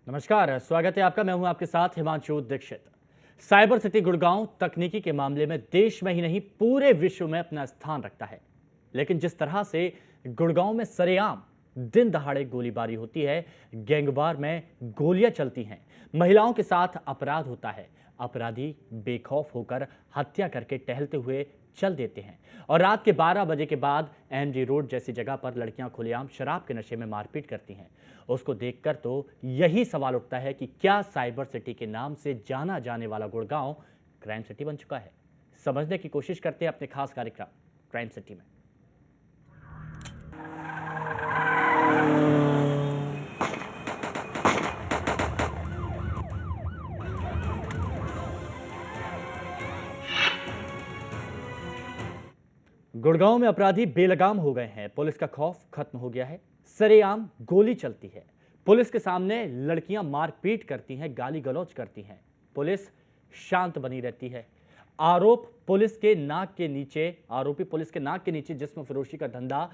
नमस्कार, स्वागत है आपका। मैं हूं आपके साथ हिमांशु दीक्षित। साइबर सिटी गुड़गांव तकनीकी के मामले में देश में ही नहीं पूरे विश्व में अपना स्थान रखता है। लेकिन जिस तरह से गुड़गांव में सरेआम दिन दहाड़े गोलीबारी होती है, गैंगवार में गोलियां चलती हैं, महिलाओं के साथ अपराध होता है, अपराधी बेखौफ होकर हत्या करके टहलते हुए चल देते हैं और रात के 12 बजे के बाद एमजी रोड जैसी जगह पर लड़कियां खुलेआम शराब के नशे में मारपीट करती हैं। उसको देखकर तो यही सवाल उठता है कि क्या साइबर सिटी के नाम से जाना जाने वाला गुड़गांव क्राइम सिटी बन चुका है। समझने की कोशिश करते हैं अपने खास कार्यक्रम क्राइम सिटी में। गुड़गांव में अपराधी बेलगाम हो गए हैं। पुलिस का खौफ खत्म हो गया है। सरेआम गोली चलती है। पुलिस के सामने लड़कियां मारपीट करती हैं, गाली गलौज करती हैं। पुलिस शांत बनी रहती है। आरोपी पुलिस के नाक के नीचे जिस्म फरोशी का धंधा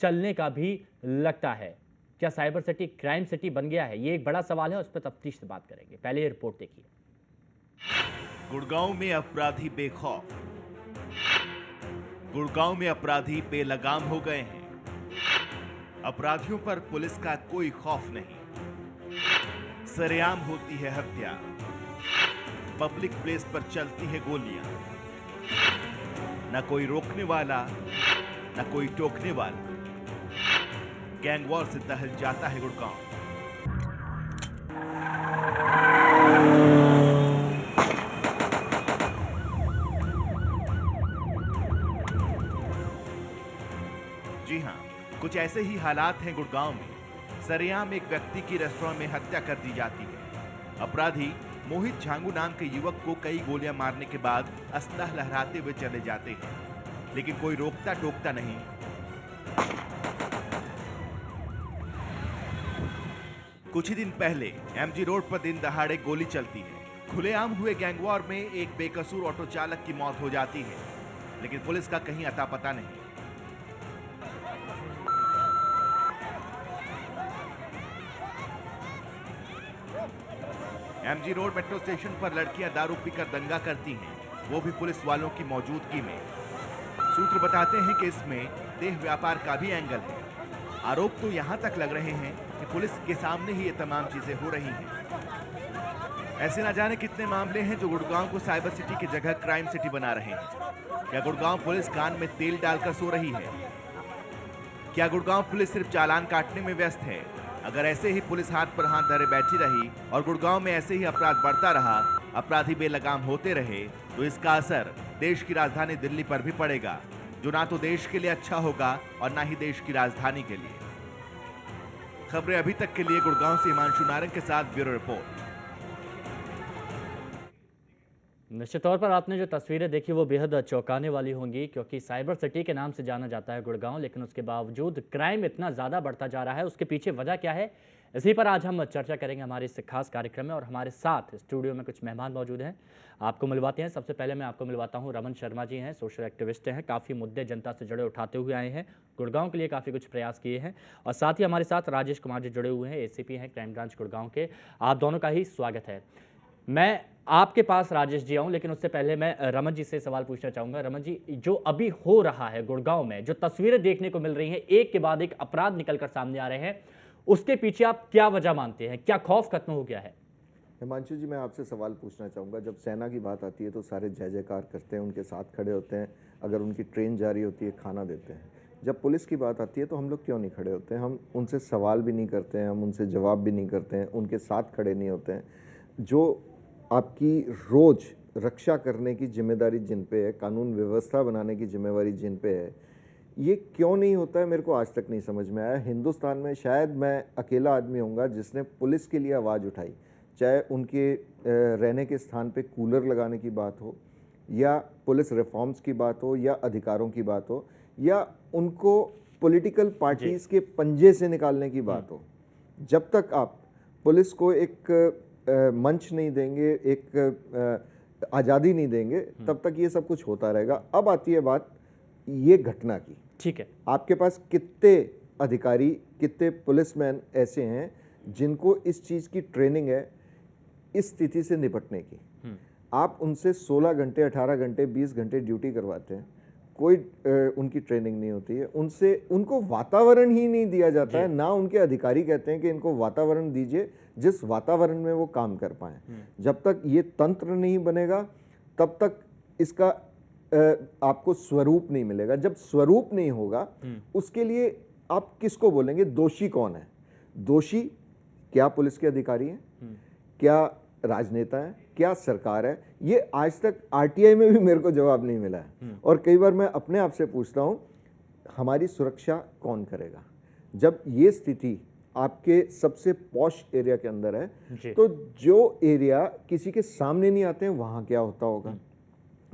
चलने का भी लगता है। क्या साइबर सिटी क्राइम सिटी बन गया है? ये एक बड़ा सवाल है, उस पर तफ्तीश से बात करेंगे। पहले ये रिपोर्ट देखिए। गुड़गांव में अपराधी बेखौफ, गुड़गांव में अपराधी बेलगाम हो गए हैं। अपराधियों पर पुलिस का कोई खौफ नहीं। सरेआम होती है हत्या, पब्लिक प्लेस पर चलती है गोलियां। न कोई रोकने वाला, न कोई टोकने वाला। गैंगवॉर से दहल जाता है गुड़गांव। जी हां, कुछ ऐसे ही हालात हैं गुड़गांव में। सरेआम एक व्यक्ति की रेस्टोरेंट में हत्या कर दी जाती है। अपराधी मोहित झांगू नाम के युवक को कई गोलियां मारने के बाद असलाह लहराते हुए चले जाते हैं, लेकिन कोई रोकता टोकता नहीं। कुछ ही दिन पहले एमजी रोड पर दिन दहाड़े गोली चलती है। खुलेआम हुए गैंगवॉर में एक बेकसूर ऑटो चालक की मौत हो जाती है, लेकिन पुलिस का कहीं अता पता नहीं। एमजी रोड मेट्रो स्टेशन पर लड़कियां दारू पीकर दंगा करती हैं, वो भी पुलिस वालों की मौजूदगी में। सूत्र बताते हैं कि इसमें देह व्यापार का भी एंगल है। आरोप तो यहां तक लग रहे हैं कि पुलिस के सामने ही ये तमाम चीजें हो रही हैं। ऐसे ना जाने कितने मामले हैं जो गुड़गांव को साइबर सिटी की जगह क्राइम सिटी बना रहे हैं। क्या गुड़गांव पुलिस कान में तेल डालकर सो रही है? क्या गुड़गांव पुलिस सिर्फ चालान काटने में व्यस्त है? अगर ऐसे ही पुलिस हाथ पर हाथ धरे बैठी रही और गुड़गांव में ऐसे ही अपराध बढ़ता रहा, अपराधी बेलगाम होते रहे, तो इसका असर देश की राजधानी दिल्ली पर भी पड़ेगा, जो ना तो देश के लिए अच्छा होगा और ना ही देश की राजधानी के लिए। खबरें अभी तक के लिए गुड़गांव से हिमांशु नारंग के साथ ब्यूरो रिपोर्ट। निश्चित तौर पर आपने जो तस्वीरें देखी वो बेहद चौंकाने वाली होंगी, क्योंकि साइबर सिटी के नाम से जाना जाता है गुड़गांव, लेकिन उसके बावजूद क्राइम इतना ज़्यादा बढ़ता जा रहा है। उसके पीछे वजह क्या है, इसी पर आज हम चर्चा करेंगे हमारे इस खास कार्यक्रम में। और हमारे साथ स्टूडियो में कुछ मेहमान मौजूद हैं, आपको मिलवाते हैं। सबसे पहले मैं आपको मिलवाता हूँ, रमन शर्मा जी हैं, सोशल एक्टिविस्ट हैं, काफ़ी मुद्दे जनता से जुड़े उठाते हुए आए हैं, गुड़गांव के लिए काफ़ी कुछ प्रयास किए हैं। और साथ ही हमारे साथ राजेश कुमार जी जुड़े हुए हैं, एसीपी हैं क्राइम ब्रांच गुड़गांव के। आप दोनों का ही स्वागत है। मैं आपके पास राजेश जी आऊं, लेकिन उससे पहले मैं रमन जी से सवाल पूछना चाहूंगा। रमन जी, जो अभी हो रहा है गुड़गांव में, जो तस्वीरें देखने को मिल रही हैं, एक के बाद एक अपराध निकलकर सामने आ रहे हैं, उसके पीछे आप क्या वजह मानते हैं? क्या खौफ खत्म हो गया है? हिमांशु जी, मैं आपसे सवाल पूछना चाहूँगा। जब सेना की बात आती है तो सारे जय जयकार करते हैं, उनके साथ खड़े होते हैं, अगर उनकी ट्रेन जा रही होती है खाना देते हैं। जब पुलिस की बात आती है तो हम लोग क्यों नहीं खड़े होते हैं? हम उनसे सवाल भी नहीं करते हैं, हम उनसे जवाब भी नहीं करते हैं, उनके साथ खड़े नहीं होते हैं। जो आपकी रोज़ रक्षा करने की जिम्मेदारी जिन पे है, कानून व्यवस्था बनाने की जिम्मेवारी जिन पे है, ये क्यों नहीं होता है, मेरे को आज तक नहीं समझ में आया। हिंदुस्तान में शायद मैं अकेला आदमी होऊंगा जिसने पुलिस के लिए आवाज़ उठाई, चाहे उनके रहने के स्थान पे कूलर लगाने की बात हो, या पुलिस रिफॉर्म्स की बात हो, या अधिकारों की बात हो, या उनको पॉलिटिकल पार्टीज़ के पंजे से निकालने की बात हो। जब तक आप पुलिस को एक मंच नहीं देंगे, एक आज़ादी नहीं देंगे, तब तक ये सब कुछ होता रहेगा। अब आती है बात ये घटना की। ठीक है, आपके पास कितने अधिकारी, कितने पुलिसमैन ऐसे हैं जिनको इस चीज़ की ट्रेनिंग है, इस स्थिति से निपटने की, आप उनसे 16 घंटे 18 घंटे 20 घंटे ड्यूटी करवाते हैं, कोई उनकी ट्रेनिंग नहीं होती है, उनको वातावरण ही नहीं दिया जाता है, ना उनके अधिकारी कहते हैं कि इनको वातावरण दीजिए जिस वातावरण में वो काम कर पाएं। जब तक ये तंत्र नहीं बनेगा तब तक इसका आपको स्वरूप नहीं मिलेगा। जब स्वरूप नहीं होगा उसके लिए आप किसको बोलेंगे? दोषी कौन है? दोषी क्या पुलिस के अधिकारी हैं, क्या राजनेता हैं, क्या सरकार है? ये आज तक आरटीआई में भी मेरे को जवाब नहीं मिला है। और कई बार मैं अपने आप से पूछता हूं, हमारी सुरक्षा कौन करेगा? जब ये स्थिति आपके सबसे पॉश एरिया के अंदर है, तो जो एरिया किसी के सामने नहीं आते हैं वहां क्या होता होगा?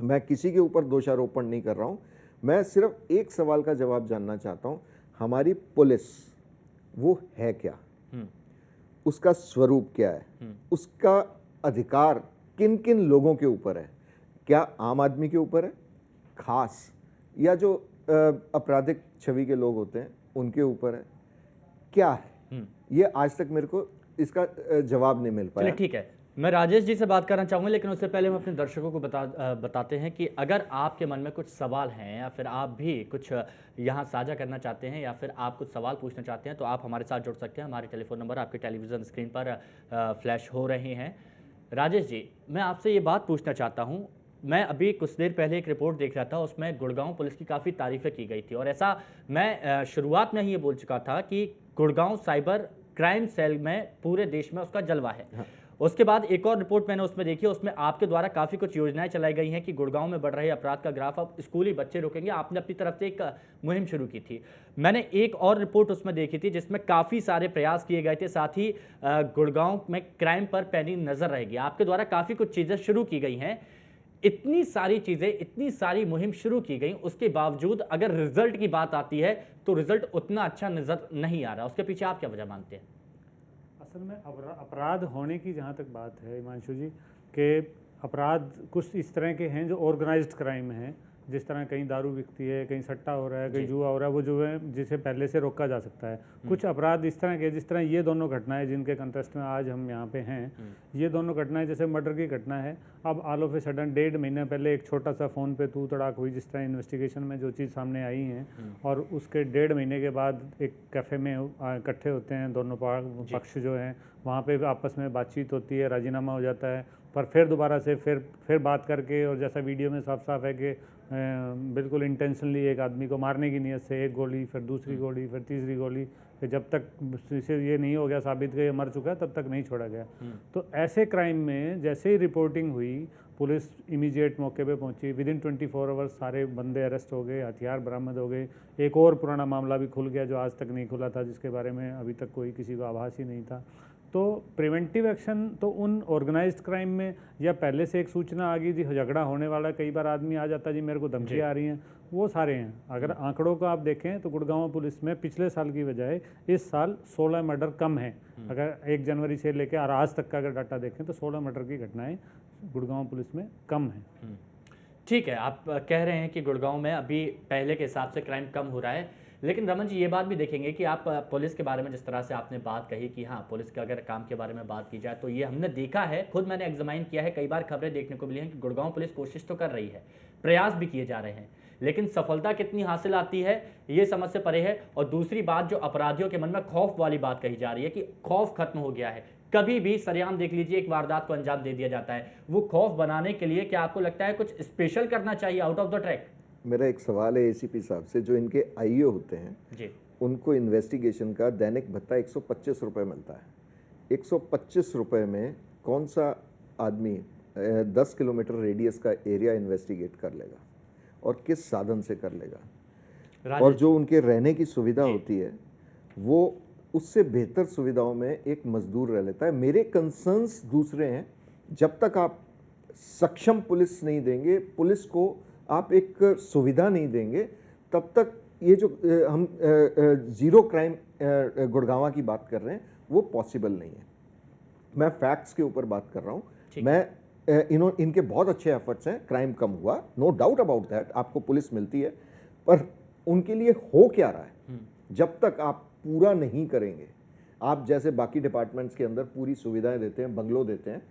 मैं किसी के ऊपर दोषारोपण नहीं कर रहा हूं, मैं सिर्फ एक सवाल का जवाब जानना चाहता हूं, हमारी पुलिस वो है क्या? उसका स्वरूप क्या है? उसका अधिकार किन किन लोगों के ऊपर है? क्या आम आदमी के ऊपर है खास, या जो आपराधिक छवि के लोग होते हैं उनके ऊपर है? क्या है? ये आज तक मेरे को इसका जवाब नहीं मिल पाया। चलिए ठीक है, मैं राजेश जी से बात करना चाहूँगा, लेकिन उससे पहले हम अपने दर्शकों को बताते हैं कि अगर आपके मन में कुछ सवाल हैं या फिर आप भी कुछ यहाँ साझा करना चाहते हैं या फिर आप कुछ सवाल पूछना चाहते हैं तो आप हमारे साथ जुड़ सकते हैं। हमारे टेलीफोन नंबर आपके टेलीविज़न स्क्रीन पर फ्लैश हो रहे हैं। राजेश जी, मैं आपसे ये बात पूछना चाहता हूँ, मैं अभी कुछ देर पहले एक रिपोर्ट देख रहा था, उसमें गुड़गांव पुलिस की काफ़ी तारीफ़ें की गई थी और ऐसा मैं शुरुआत में ही ये बोल चुका था कि गुड़गांव साइबर क्राइम सेल में पूरे देश में उसका जलवा है। हाँ। उसके बाद एक और रिपोर्ट मैंने उसमें देखी, उसमें आपके द्वारा काफ़ी कुछ योजनाएं चलाई गई हैं कि गुड़गांव में बढ़ रहे अपराध का ग्राफ अब स्कूली बच्चे रोकेंगे। आपने अपनी तरफ से एक मुहिम शुरू की थी। मैंने एक और रिपोर्ट उसमें देखी थी जिसमें काफ़ी सारे प्रयास किए गए थे, साथ ही गुड़गांव में क्राइम पर पैनी नज़र रहेगी। आपके द्वारा काफ़ी कुछ चीज़ें शुरू की गई हैं। इतनी सारी चीज़ें, इतनी सारी मुहिम शुरू की गई, उसके बावजूद अगर रिजल्ट की बात आती है तो रिजल्ट उतना अच्छा नज़र नहीं आ रहा। उसके पीछे आप क्या वजह मानते हैं? असल में अपराध होने की जहाँ तक बात है हिमांशु जी, के अपराध कुछ इस तरह के हैं जो ऑर्गेनाइज्ड क्राइम है, जिस तरह कहीं दारू बिकती है, कहीं सट्टा हो रहा है, कहीं जुआ हो रहा है, वो जो है जिसे पहले से रोका जा सकता है। कुछ अपराध इस तरह के, जिस तरह ये दोनों घटनाएं जिनके कंटेस्ट में आज हम यहाँ पे हैं, ये दोनों घटनाएं जैसे मर्डर की घटना है, अब ऑल ऑफ ए सडन 1.5 महीने पहले एक छोटा सा फ़ोन पे तू तड़ाक हुई, जिस तरह इन्वेस्टिगेशन में जो चीज़ सामने आई है, और उसके 1.5 महीने के बाद एक कैफ़े में इकट्ठे होते हैं दोनों पक्ष जो हैं, वहाँ पे आपस में बातचीत होती है, राजीनामा हो जाता है, पर फिर दोबारा से फिर बात करके, और जैसा वीडियो में साफ साफ है कि बिल्कुल इंटेंशनली एक आदमी को मारने की नीयत से एक गोली, फिर दूसरी गोली, फिर तीसरी गोली, फिर जब तक इसे ये नहीं हो गया साबित कि ये मर चुका है तब तक नहीं छोड़ा गया। तो ऐसे क्राइम में जैसे ही रिपोर्टिंग हुई, पुलिस इमीडिएट मौके पे पहुंची, विदिन 24 आवर्स सारे बंदे अरेस्ट हो गए, हथियार बरामद हो गए। एक और पुराना मामला भी खुल गया जो आज तक नहीं खुला था, जिसके बारे में अभी तक कोई किसी को आभास ही नहीं था। तो प्रिवेंटिव एक्शन तो उन ऑर्गेनाइज्ड क्राइम में, या पहले से एक सूचना आ गई थी, झगड़ा होने वाला, कई बार आदमी आ जाता जी मेरे को धमकी आ रही हैं, वो सारे हैं। अगर आंकड़ों को आप देखें तो गुड़गांव पुलिस में पिछले साल की बजाय इस साल 16 मर्डर कम है। अगर 1 जनवरी से लेकर और आज तक का अगर डाटा देखें तो 16 मर्डर की घटनाएं गुड़गांव पुलिस में कम है। ठीक है, आप कह रहे हैं कि गुड़गांव में अभी पहले के हिसाब से क्राइम कम हो रहा है, लेकिन रमन जी ये बात भी देखेंगे कि आप पुलिस के बारे में जिस तरह से आपने बात कही कि हाँ, पुलिस के अगर काम के बारे में बात की जाए तो ये हमने देखा है, खुद मैंने एग्जामाइन किया है, कई बार खबरें देखने को मिली हैं कि गुड़गांव पुलिस कोशिश तो कर रही है, प्रयास भी किए जा रहे हैं, लेकिन सफलता कितनी हासिल आती है ये समझ से परे है। और दूसरी बात, जो अपराधियों के मन में खौफ वाली बात कही जा रही है कि खौफ खत्म हो गया है, कभी भी सरेआम देख लीजिए एक वारदात को अंजाम दे दिया जाता है। वो खौफ बनाने के लिए क्या आपको लगता है कुछ स्पेशल करना चाहिए आउट ऑफ द ट्रैक? मेरा एक सवाल है एसीपी साहब से, जो इनके आईओ होते हैं जी, उनको इन्वेस्टिगेशन का दैनिक भत्ता 125 रुपये मिलता है। 125 रुपये में कौन सा आदमी 10 किलोमीटर रेडियस का एरिया इन्वेस्टिगेट कर लेगा और किस साधन से कर लेगा? और जो उनके रहने की सुविधा होती है वो उससे बेहतर सुविधाओं में एक मजदूर रह लेता है। मेरे कंसर्न्स दूसरे हैं। जब तक आप सक्षम पुलिस नहीं देंगे, पुलिस को आप एक सुविधा नहीं देंगे, तब तक ये जो हम जीरो क्राइम गुड़गांव की बात कर रहे हैं वो पॉसिबल नहीं है। मैं फैक्ट्स के ऊपर बात कर रहा हूँ। मैं इनके बहुत अच्छे एफर्ट्स हैं, क्राइम कम हुआ, नो डाउट अबाउट दैट, आपको पुलिस मिलती है, पर उनके लिए हो क्या रहा है? जब तक आप पूरा नहीं करेंगे, आप जैसे बाकी डिपार्टमेंट्स के अंदर पूरी सुविधाएं देते हैं, बंगलो देते हैं,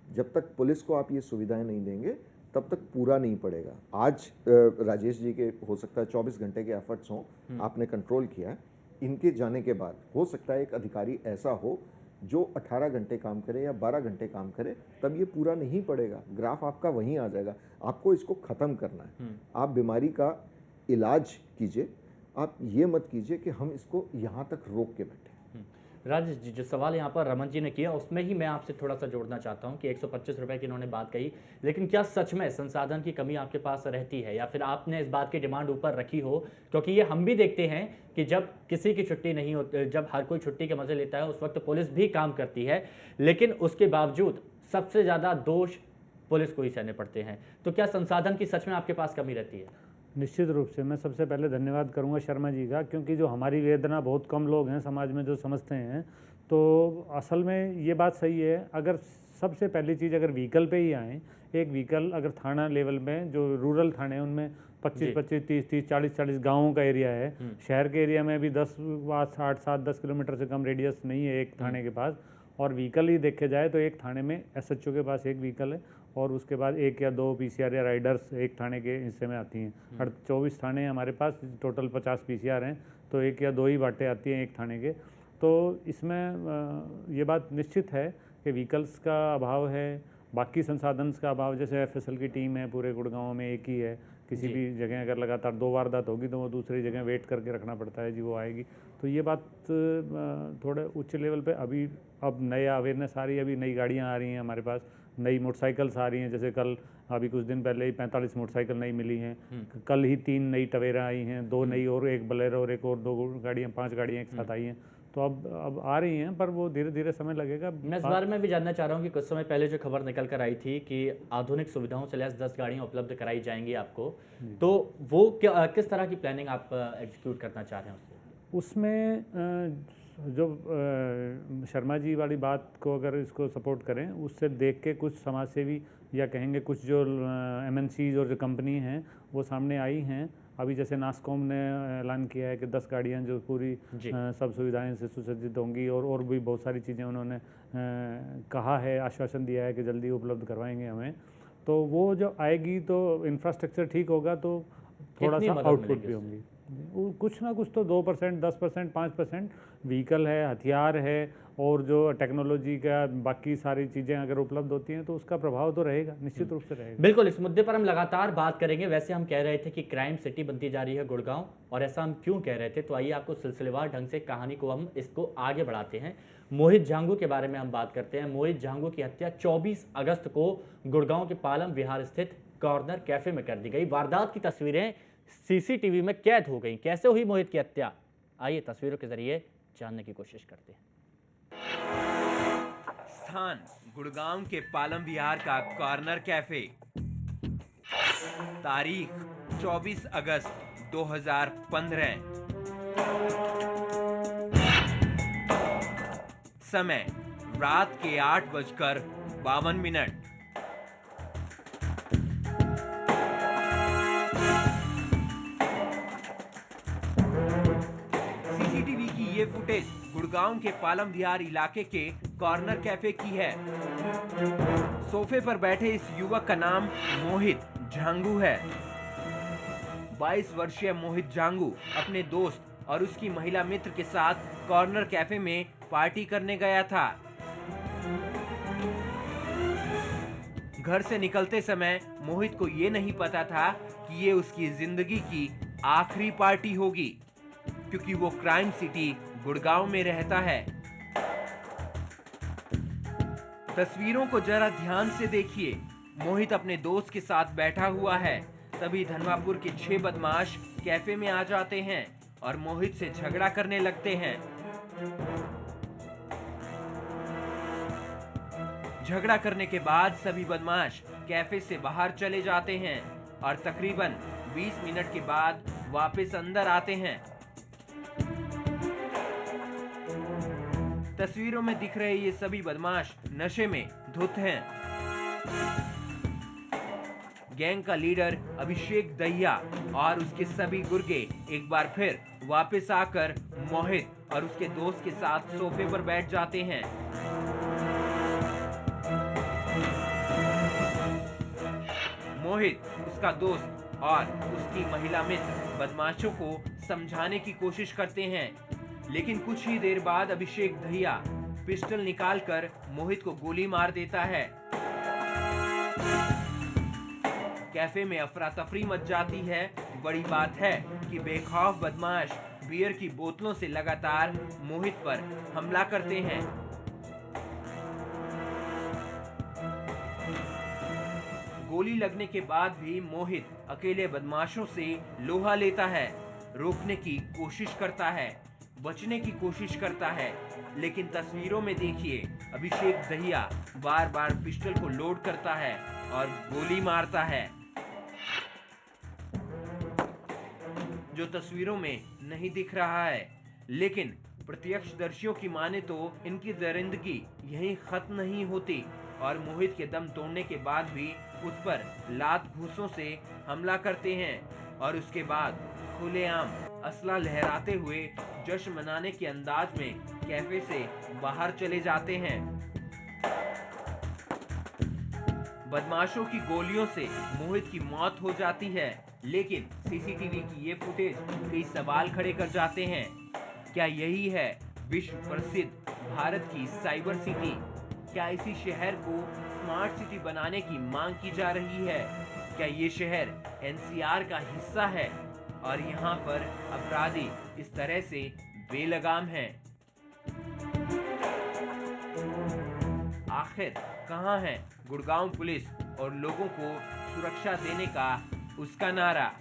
जब तक पुलिस को आप ये सुविधाएं नहीं देंगे तब तक पूरा नहीं पड़ेगा। आज राजेश जी के हो सकता है 24 घंटे के एफर्ट्स हों, आपने कंट्रोल किया है, इनके जाने के बाद हो सकता है एक अधिकारी ऐसा हो जो 18 घंटे काम करे या 12 घंटे काम करे, तब ये पूरा नहीं पड़ेगा, ग्राफ आपका वहीं आ जाएगा। आपको इसको ख़त्म करना है। आप बीमारी का इलाज कीजिए, आप ये मत कीजिए कि हम इसको यहाँ तक रोक के बैठे। राजेश जी, जो सवाल यहाँ पर रमन जी ने किया उसमें ही मैं आपसे थोड़ा सा जोड़ना चाहता हूँ कि 125 रुपए की इन्होंने बात कही, लेकिन क्या सच में संसाधन की कमी आपके पास रहती है या फिर आपने इस बात की डिमांड ऊपर रखी हो? क्योंकि ये हम भी देखते हैं कि जब किसी की छुट्टी नहीं होती, जब हर कोई छुट्टी के मजे लेता है उस वक्त पुलिस भी काम करती है, लेकिन उसके बावजूद सबसे ज़्यादा दोष पुलिस को ही सहने पड़ते हैं। तो क्या संसाधन की सच में आपके पास कमी रहती है? निश्चित रूप से मैं सबसे पहले धन्यवाद करूंगा शर्मा जी का, क्योंकि जो हमारी वेदना बहुत कम लोग हैं समाज में जो समझते हैं, तो असल में ये बात सही है। अगर सबसे पहली चीज़ अगर व्हीकल पे ही आएँ, एक व्हीकल अगर थाना लेवल में जो रूरल थाने हैं उनमें 25-25, 30-30, 40-40 गाँवों का एरिया है, शहर के एरिया में भी 10, 8, 7, 10 किलोमीटर से कम रेडियस नहीं है एक थाने के पास। और व्हीकल ही देखे जाए तो एक थाने में एसएचओ के पास एक व्हीकल है और उसके बाद 1 या 2 पीसीआर या राइडर्स एक थाने के हिस्से में आती हैं। 24 थाने हैं हमारे पास, टोटल 50 पीसीआर हैं, तो 1 या 2 ही बाटें आती हैं एक थाने के। तो इसमें ये बात निश्चित है कि व्हीकल्स का अभाव है, बाकी संसाधन का अभाव। जैसे एफएसएल की टीम है पूरे गुड़गांव में, एक ही है, किसी भी जगह अगर लगातार 2 वारदात होगी तो वो दूसरी जगह वेट करके रखना पड़ता है जी वो आएगी। तो ये बात थोड़े उच्च लेवल पे अभी अब नया अवेयरनेस आ रही है, अभी नई गाड़ियाँ आ रही हैं हमारे पास, नई मोटरसाइकिल्स आ ररी हैं। जैसे कल अभी कुछ दिन पहले ही 45 मोटरसाइकिल नई मिली हैं, कल ही 3 नई टवेरा आई हैं, 2 नई और 1 बलेरो और एक और 2 गाड़ियाँ, 5 गाड़ियाँ एक साथ आई हैं। तो अब आ रही हैं, पर वो धीरे धीरे समय लगेगा। मैं इस बारे में भी जानना चाह रहा हूँ कि कुछ समय पहले जो खबर निकल कर आई थी कि आधुनिक सुविधाओं से लैस 10 गाड़ियाँ उपलब्ध कराई जाएंगी आपको, तो वो किस तरह की प्लानिंग आप एग्जीक्यूट करना चाह रहे हैं उसमें जो शर्मा जी वाली बात को अगर इसको सपोर्ट करें, उससे देख के कुछ समाजसेवी या कहेंगे कुछ जो एमएनसीज और जो कंपनी हैं वो सामने आई हैं। अभी जैसे नासकॉम ने ऐलान किया है कि 10 गाड़ियाँ जो पूरी सब सुविधाएं से सुसज्जित होंगी और भी बहुत सारी चीज़ें उन्होंने कहा है, आश्वासन दिया है कि जल्दी उपलब्ध करवाएंगे हमें। तो वो जो आएगी तो इंफ्रास्ट्रक्चर ठीक होगा तो थोड़ा सा आउटपुट भी होंगी। कुछ ना कुछ तो 2%, 10%, 5% व्हीकल है, हथियार है और जो टेक्नोलॉजी का बाकी सारी चीज़ें अगर उपलब्ध होती हैं तो उसका प्रभाव तो रहेगा, निश्चित रूप से रहेगा। बिल्कुल, इस मुद्दे पर हम लगातार बात करेंगे। वैसे हम कह रहे थे कि क्राइम सिटी बनती जा रही है गुड़गांव, और ऐसा हम क्यों कह रहे थे, तो आइए आपको सिलसिलेवार ढंग से कहानी को हम इसको आगे बढ़ाते हैं। मोहित झांगू के बारे में हम बात करते हैं। मोहित झांगू की हत्या 24 अगस्त को गुड़गांव के पालम विहार स्थित कॉर्नर कैफे में कर दी गई। वारदात की तस्वीरें सीसीटीवी में कैद हो गई। कैसे हुई मोहित की हत्या, आइए तस्वीरों के जरिए जानने की कोशिश करते हैं। स्थान गुड़गांव के पालम विहार का कॉर्नर कैफे। तारीख 24 अगस्त 2015। समय रात के 8:52। सीसीटीवी की ये फुटेज गुड़गांव के पालम विहार इलाके के कॉर्नर कैफे की है। सोफे पर बैठे इस युवक का नाम मोहित झांगू है। 22 वर्षीय मोहित झांगू अपने दोस्त और उसकी महिला मित्र के साथ कॉर्नर कैफे में पार्टी करने गया था। घर से निकलते समय मोहित को ये नहीं पता था कि ये उसकी जिंदगी की आखिरी पार्टी होगी, क्योंकि वो क्राइम सिटी गुड़गांव में रहता है। तस्वीरों को जरा ध्यान से देखिए। मोहित अपने दोस्त के साथ बैठा हुआ है, तभी धनवापुर के 6 बदमाश कैफे में आ जाते हैं और मोहित से झगड़ा करने लगते हैं। झगड़ा करने के बाद सभी बदमाश कैफे से बाहर चले जाते हैं और तकरीबन 20 मिनट के बाद वापस अंदर आते हैं। तस्वीरों में दिख रहे ये सभी बदमाश नशे में धुत हैं। गैंग का लीडर अभिषेक दहिया और उसके सभी गुर्गे एक बार फिर वापस आकर मोहित और उसके दोस्त के साथ सोफे पर बैठ जाते हैं। मोहित, उसका दोस्त और उसकी महिला मित्र बदमाशों को समझाने की कोशिश करते हैं, लेकिन कुछ ही देर बाद अभिषेक दहिया पिस्टल निकालकर मोहित को गोली मार देता है। कैफे में अफरा तफरी मच जाती है। बड़ी बात है कि बेखौफ बदमाश बियर की बोतलों से लगातार मोहित पर हमला करते हैं। गोली लगने के बाद भी मोहित अकेले बदमाशों से लोहा लेता है, रोकने की कोशिश करता है, बचने की कोशिश करता है, लेकिन तस्वीरों में देखिए अभिषेक दहिया बार बार पिस्टल को लोड करता है और गोली मारता है। जो तस्वीरों में नहीं दिख रहा है, लेकिन प्रत्यक्षदर्शियों की माने तो इनकी दरिंदगी यहीं खत्म नहीं होती और मोहित के दम तोड़ने के बाद भी उस पर लात घूंसों से हमला करते हैं और उसके बाद खुलेआम असला लहराते हुए जश्न मनाने के अंदाज में कैफे से बाहर चले जाते हैं। बदमाशों की गोलियों से मोहित की मौत हो जाती है, लेकिन सीसीटीवी की ये फुटेज कई सवाल खड़े कर जाते हैं। क्या यही है विश्व प्रसिद्ध भारत की साइबर सिटी? क्या इसी शहर को स्मार्ट सिटी बनाने की मांग की जा रही है? क्या ये शहर एनसीआर का हिस्सा है और यहाँ पर अपराधी इस तरह से बेलगाम हैं? आखिर कहाँ है गुड़गांव पुलिस और लोगों को सुरक्षा देने का उसका नारा?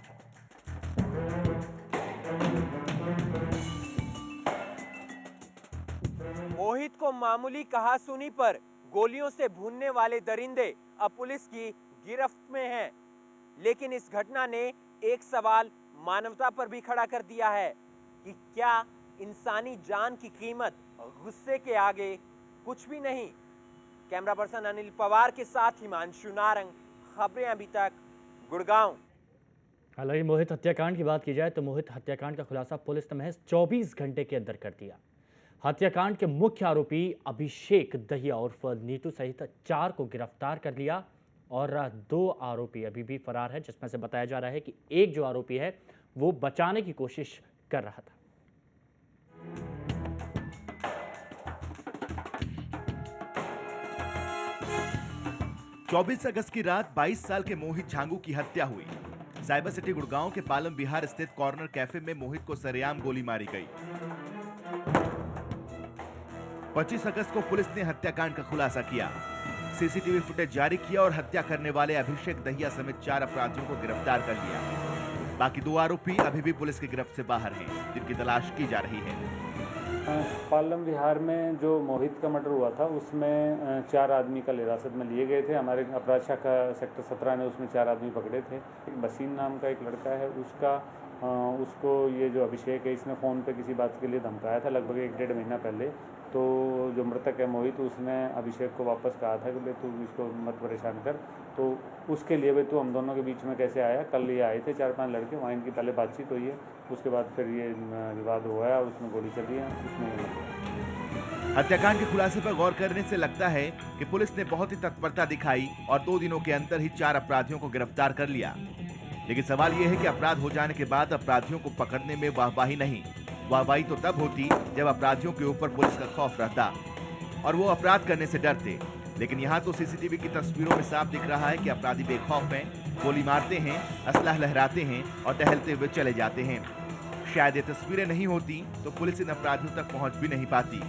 मोहित को मामूली कहासुनी पर गोलियों से भूनने वाले दरिंदे अब पुलिस की गिरफ्त में हैं। लेकिन इस घटना ने एक सवाल मानवता पर भी खड़ा कर दिया है कि क्या इंसानी जान की कीमत गुस्से के आगे कुछ भी नहीं। कैमरा पर्सन अनिल पवार के साथ हिमांशु नारंग, खबरें अभी तक, गुड़गांव। हालांकि मोहित हत्याकांड की बात की जाए तो मोहित हत्याकांड का खुलासा पुलिस ने महज 24 घंटे के अंदर कर दिया। हत्याकांड के मुख्य आरोपी अभिषेक दहिया उर्फ नीतू सहित 4 को गिरफ्तार कर लिया और 2 आरोपी अभी भी फरार है, जिसमें से बताया जा रहा है कि एक जो आरोपी है वो बचाने की कोशिश कर रहा था। 24 अगस्त की रात 22 साल के मोहित झांगू की हत्या हुई। साइबर सिटी गुड़गांव के पालम विहार स्थित कॉर्नर कैफे में मोहित को सरेआम गोली मारी गई। 25 अगस्त को पुलिस ने हत्याकांड का खुलासा किया, सीसीटीवी फुटेज जारी किया और हत्या करने वाले अभिषेक दहिया समेत 4 अपराधियों को गिरफ्तार कर लिया। बाकी 2 आरोपी अभी भी पुलिस की गिरफ्त से बाहर हैं, जिनकी तलाश की जा रही है। पालम विहार में जो मोहित का मर्डर हुआ था उसमें 4 आदमी कल हिरासत में लिए गए थे। हमारे अपराध शाखा सेक्टर 17 ने उसमें 4 आदमी पकड़े थे। एक बसीन नाम का एक लड़का है, उसको ये जो अभिषेक है इसने फ़ोन पे किसी बात के लिए धमकाया था लगभग 1-1.5 महीना पहले। तो जो मृतक है मोहित, उसने अभिषेक को वापस कहा था कि भाई तू इसको मत परेशान कर। तो उसके लिए भाई तू हम दोनों के बीच में कैसे आया? कल ये आए थे 4-5 लड़के, वहाँ इनकी पहले बातचीत हुई है, उसके बाद फिर ये विवाद हुआ है, उसमें गोली चली है, उसमें। हत्याकांड के खुलासे पर गौर करने से लगता है कि पुलिस ने बहुत ही तत्परता दिखाई और 2 दिनों के अंदर ही 4 अपराधियों को गिरफ्तार कर लिया। लेकिन सवाल यह है कि अपराध हो जाने के बाद अपराधियों को पकड़ने में वाहवाही नहीं, वाहवाही तो तब होती जब अपराधियों के ऊपर पुलिस का खौफ रहता और वो अपराध करने से डरते। लेकिन यहाँ तो सीसीटीवी की तस्वीरों में साफ दिख रहा है कि अपराधी बेखौफ हैं, गोली मारते हैं, असलाह लहराते हैं और टहलते हुए चले जाते हैं। शायद ये तस्वीरें नहीं होती तो पुलिस इन अपराधियों तक पहुंच भी नहीं पाती,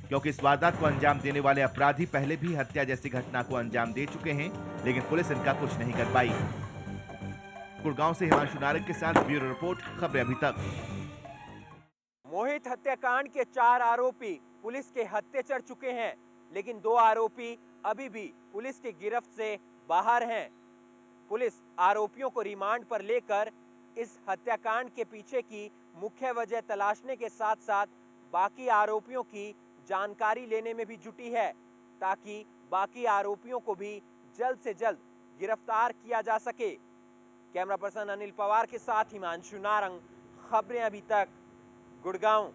क्योंकि इस वारदात को अंजाम देने वाले अपराधी पहले भी हत्या जैसी घटना को अंजाम दे चुके हैं, लेकिन पुलिस इनका कुछ नहीं कर पाई। गुड़गांव से हिमांशु नारंग के साथ ब्यूरो रिपोर्ट, खबरें अभी तक। मोहित हत्याकांड के 4 आरोपी पुलिस के हत्थे चढ़ चुके हैं, लेकिन 2 आरोपी अभी भी पुलिस की गिरफ्त से बाहर हैं। पुलिस आरोपियों को रिमांड पर लेकर इस हत्याकांड के पीछे की मुख्य वजह तलाशने के साथ साथ बाकी आरोपियों की जानकारी लेने में भी जुटी है, ताकि बाकी आरोपियों को भी जल्द से जल्द गिरफ्तार किया जा सके। कैमरा पर्सन अनिल पवार के साथ हिमांशु नारंग, खबरें अभी तक, गुड़गांव।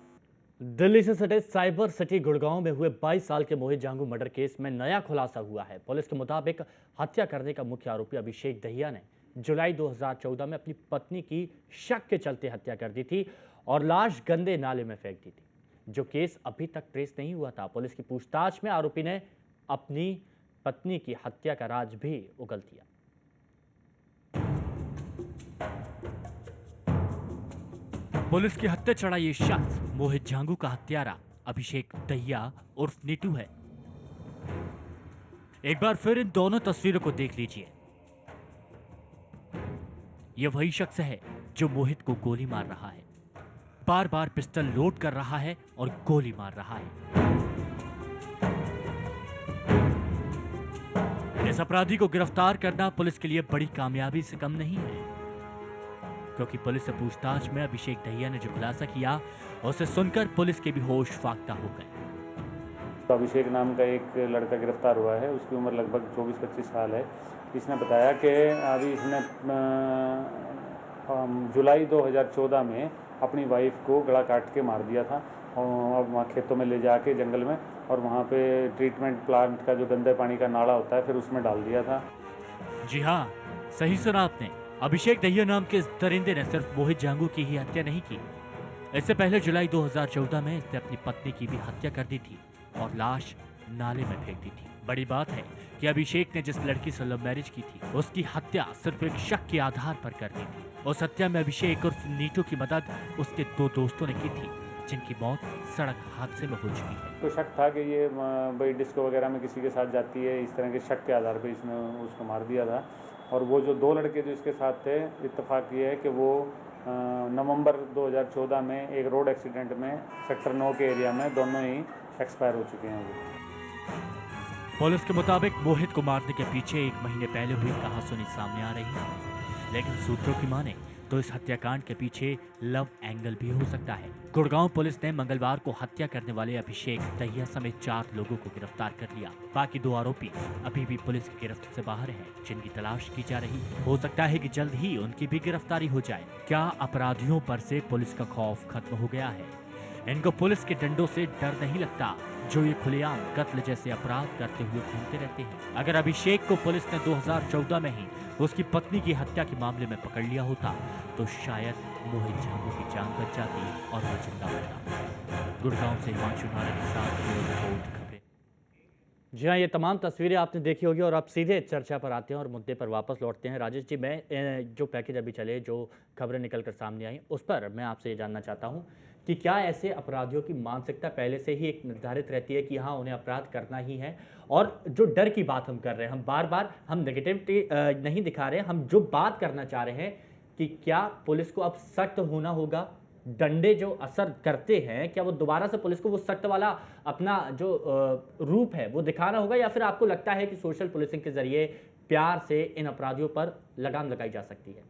दिल्ली से सटे साइबर सिटी गुड़गांव में हुए 22 साल के मोहित जांगू मर्डर केस में नया खुलासा हुआ है। पुलिस के मुताबिक हत्या करने का मुख्य आरोपी अभिषेक दहिया ने जुलाई 2014 में अपनी पत्नी की शक के चलते हत्या कर दी थी और लाश गंदे नाले में फेंक दी थी, जो केस अभी तक ट्रेस नहीं हुआ था। पुलिस की पूछताछ में आरोपी ने अपनी पत्नी की हत्या का राज भी उगल दिया। पुलिस की हत्या चढ़ा ये शख्स मोहित जांगू का हत्यारा अभिषेक दहिया उर्फ नीटू है। एक बार फिर इन दोनों तस्वीरों को देख लीजिए। यह वही शख्स है जो मोहित को गोली मार रहा है, बार बार पिस्टल लोड कर रहा है और गोली मार रहा है। इस अपराधी को गिरफ्तार करना पुलिस के लिए बड़ी कामयाबी से कम नहीं है, क्योंकि पुलिस से पूछताछ में अभिषेक दहिया ने जो खुलासा किया उसे सुनकर पुलिस के भी होश फाख्ता हो गए। तो अभिषेक नाम का एक लड़का गिरफ्तार हुआ है, उसकी उम्र लगभग 24-25 साल है। इसने बताया कि अभी इसने जुलाई 2014 में अपनी वाइफ को गला काट के मार दिया था और अब वहाँ खेतों में ले जाके जंगल में, और वहाँ पे ट्रीटमेंट प्लांट का जो गंदे पानी का नाला होता है फिर उसमें डाल दिया था। जी हाँ, सही सुना आपने। अभिषेक दहिया नाम के इस दरिंदे ने सिर्फ मोहित जांगू की ही हत्या नहीं की, इससे पहले जुलाई 2014 में इसने अपनी पत्नी की भी हत्या कर दी थी और लाश नाले में फेंक दी थी। बड़ी बात है कि अभिषेक ने जिस लड़की से लव मैरिज की थी उसकी हत्या सिर्फ एक शक के आधार पर कर दी थी। उस हत्या में अभिषेक और नीटू की मदद उसके 2 दोस्तों ने की थी, जिनकी मौत सड़क हादसे में हो चुकी है। तो शक था कि ये भाई डिस्को वगैरह में किसी के साथ जाती है, इस तरह के शक के आधार पर इसने उसको मार दिया था। और वो जो 2 लड़के जो इसके साथ थे, इत्तेफाक ये है कि वो नवंबर 2014 में एक रोड एक्सीडेंट में सेक्टर 9 के एरिया में दोनों ही एक्सपायर हो चुके हैं। पुलिस के मुताबिक मोहित को मारने के पीछे 1 महीने पहले हुई कहासुनी सामने आ रही है, लेकिन सूत्रों की माने तो इस हत्याकांड के पीछे लव एंगल भी हो सकता है। गुड़गांव पुलिस ने मंगलवार को हत्या करने वाले अभिषेक दहिया समेत 4 लोगों को गिरफ्तार कर लिया। बाकी 2 आरोपी अभी भी पुलिस की गिरफ्त से बाहर हैं, जिनकी तलाश की जा रही है। हो सकता है कि जल्द ही उनकी भी गिरफ्तारी हो जाए। क्या अपराधियों पर से पुलिस का खौफ खत्म हो गया है? इनको पुलिस के डंडों से डर नहीं लगता, जो ये खुलेआम कत्ल जैसे अपराध करते हुए घूमते रहते हैं। अगर अभिषेक को पुलिस ने 2014 में ही उसकी पत्नी की हत्या के मामले में पकड़ लिया होता तो शायद मोहित जांगू की जान बच जाती और वो जिंदा होता। गुड़गांव से हिमांशु नारंग के साथ रिपोर्ट खबरें। जी हाँ, ये तमाम तस्वीरें आपने देखी होगी और अब सीधे चर्चा पर आते हैं और मुद्दे पर वापस लौटते हैं। राजेश जी, मैं जो पैकेज अभी चले, जो खबरें निकल कर सामने आई, उस पर मैं आपसे ये जानना चाहता हूँ कि क्या ऐसे अपराधियों की मानसिकता पहले से ही एक निर्धारित रहती है कि हाँ, उन्हें अपराध करना ही है? और जो डर की बात हम कर रहे हैं, हम बार बार हम नेगेटिविटी नहीं दिखा रहे हैं, हम जो बात करना चाह रहे हैं कि क्या पुलिस को अब सख्त होना होगा? डंडे जो असर करते हैं, क्या वो दोबारा से पुलिस को वो सख्त वाला अपना जो रूप है वो दिखाना होगा, या फिर आपको लगता है कि सोशल पुलिसिंग के जरिए प्यार से इन अपराधियों पर लगाम लगाई जा सकती है?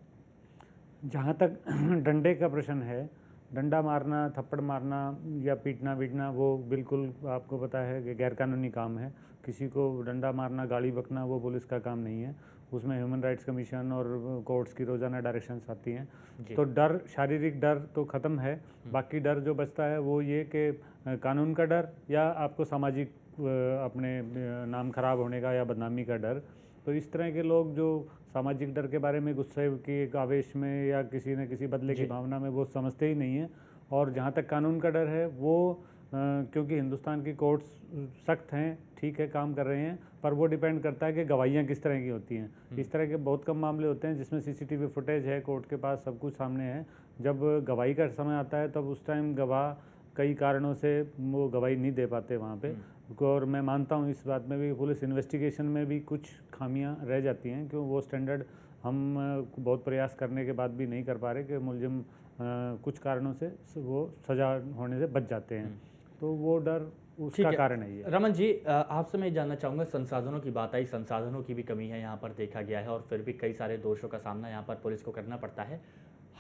जहाँ तक डंडे का प्रश्न है, डंडा मारना, थप्पड़ मारना या पीटना वीटना वो बिल्कुल आपको पता है कि गैरकानूनी काम है। किसी को डंडा मारना, गाली बकना वो पुलिस का काम नहीं है। उसमें ह्यूमन राइट्स कमीशन और कोर्ट्स की रोज़ाना डायरेक्शंस आती हैं। तो डर, शारीरिक डर तो ख़त्म है। बाकी डर जो बचता है वो ये कि कानून का डर या आपको सामाजिक अपने नाम खराब होने का या बदनामी का डर। तो इस तरह के लोग जो सामाजिक डर के बारे में गुस्से की एक आवेश में या किसी न किसी बदले की भावना में वो समझते ही नहीं हैं। और जहाँ तक कानून का डर है वो क्योंकि हिंदुस्तान की कोर्ट्स सख्त हैं, ठीक है, काम कर रहे हैं, पर वो डिपेंड करता है कि गवाहियाँ किस तरह की होती हैं। इस तरह के बहुत कम मामले होते हैं जिसमें सीसीटीवी फुटेज है, कोर्ट के पास सब कुछ सामने है। जब गवाही का समय आता है तब उस टाइम गवाह कई कारणों से वो गवाही नहीं दे पाते वहाँ पे। और मैं मानता हूँ इस बात में भी पुलिस इन्वेस्टिगेशन में भी कुछ खामियां रह जाती हैं, क्यों वो स्टैंडर्ड हम बहुत प्रयास करने के बाद भी नहीं कर पा रहे कि मुलजिम कुछ कारणों से वो सजा होने से बच जाते हैं। तो वो डर उसका कारण है ये। रमन जी, आपसे मैं जानना चाहूँगा, संसाधनों की बात आई, संसाधनों की भी कमी है यहाँ पर देखा गया है और फिर भी कई सारे दोषों का सामना यहाँ पर पुलिस को करना पड़ता है।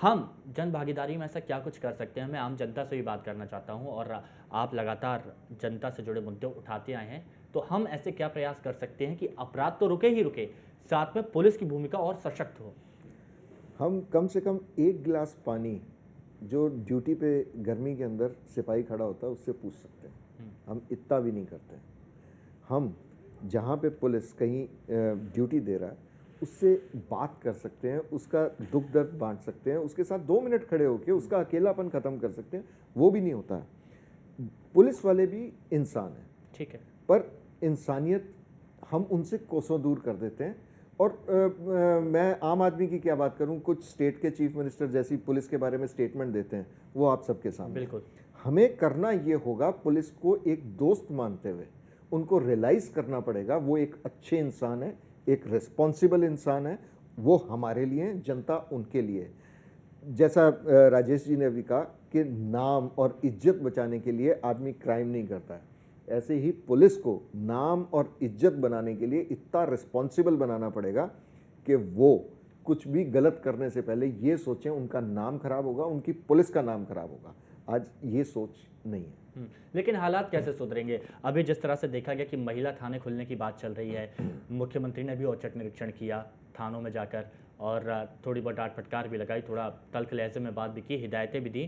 हम जन भागीदारी में ऐसा क्या कुछ कर सकते हैं? मैं आम जनता से भी बात करना चाहता हूँ और आप लगातार जनता से जुड़े मुद्दे उठाते आए हैं, तो हम ऐसे क्या प्रयास कर सकते हैं कि अपराध तो रुके ही रुके, साथ में पुलिस की भूमिका और सशक्त हो? हम कम से कम एक गिलास पानी जो ड्यूटी पे गर्मी के अंदर सिपाही खड़ा होता है उससे पूछ सकते हैं। हम इतना भी नहीं करते। हम जहाँ पे पुलिस कहीं ड्यूटी दे रहा है उससे बात कर सकते हैं, उसका दुख दर्द बांट सकते हैं, उसके साथ 2 मिनट खड़े होकर उसका अकेलापन ख़त्म कर सकते हैं। वो भी नहीं होता है। पुलिस वाले भी इंसान हैं, ठीक है। पर इंसानियत हम उनसे कोसों दूर कर देते हैं। और मैं आम आदमी की क्या बात करूं, कुछ स्टेट के चीफ मिनिस्टर जैसी पुलिस के बारे में स्टेटमेंट देते हैं, वो आप सबके सामने। बिल्कुल। हमें करना ये होगा, पुलिस को एक दोस्त मानते हुए उनको रियलाइज करना पड़ेगा वो एक अच्छे इंसान है, एक रिस्पॉन्सिबल इंसान है, वो हमारे लिए, जनता उनके लिए। जैसा राजेश जी ने भी कहा कि नाम और इज्जत बचाने के लिए आदमी क्राइम नहीं करता है, ऐसे ही पुलिस को नाम और इज्जत बनाने के लिए इतना रिस्पॉन्सिबल बनाना पड़ेगा कि वो कुछ भी गलत करने से पहले ये सोचें उनका नाम खराब होगा, उनकी पुलिस का नाम खराब होगा। आज ये सोच नहीं है। लेकिन हालात कैसे सुधरेंगे? अभी जिस तरह से देखा गया कि महिला थाने खुलने की बात चल रही है, मुख्यमंत्री ने भी औचक निरीक्षण किया थानों में जाकर और थोड़ी बहुत डांट फटकार भी लगाई, थोड़ा तल्ख लहजे में बात भी की, हिदायतें भी दी।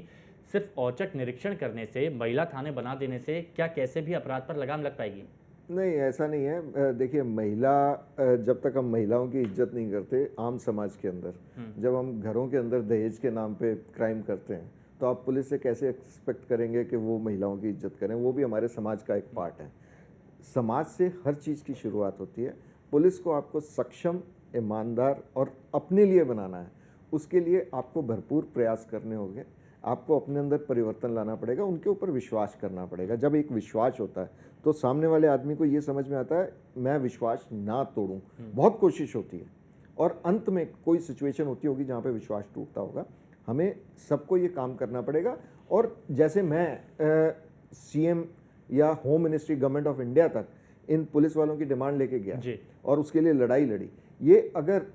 सिर्फ औचक निरीक्षण करने से, महिला थाने बना देने से क्या कैसे भी अपराध पर लगाम लग पाएगी? नहीं, ऐसा नहीं है। देखिए, महिला, जब तक हम महिलाओं की इज्जत नहीं करते आम समाज के अंदर, जब हम घरों के अंदर दहेज के नाम पे क्राइम करते हैं, तो आप पुलिस से कैसे एक्सपेक्ट करेंगे कि वो महिलाओं की इज्जत करें? वो भी हमारे समाज का एक पार्ट है। समाज से हर चीज़ की शुरुआत होती है। पुलिस को आपको सक्षम, ईमानदार और अपने लिए बनाना है। उसके लिए आपको भरपूर प्रयास करने होंगे। आपको अपने अंदर परिवर्तन लाना पड़ेगा, उनके ऊपर विश्वास करना पड़ेगा। जब एक विश्वास होता है तो सामने वाले आदमी को ये समझ में आता है मैं विश्वास ना तोड़ूं। बहुत कोशिश होती है और अंत में कोई सिचुएशन होती होगी जहाँ पे विश्वास टूटता होगा। हमें सबको ये काम करना पड़ेगा। और जैसे मैं सीएम या home ministry, government of India तक इन पुलिस वालों की डिमांड लेके गया जी। और उसके लिए लड़ाई लड़ी, ये अगर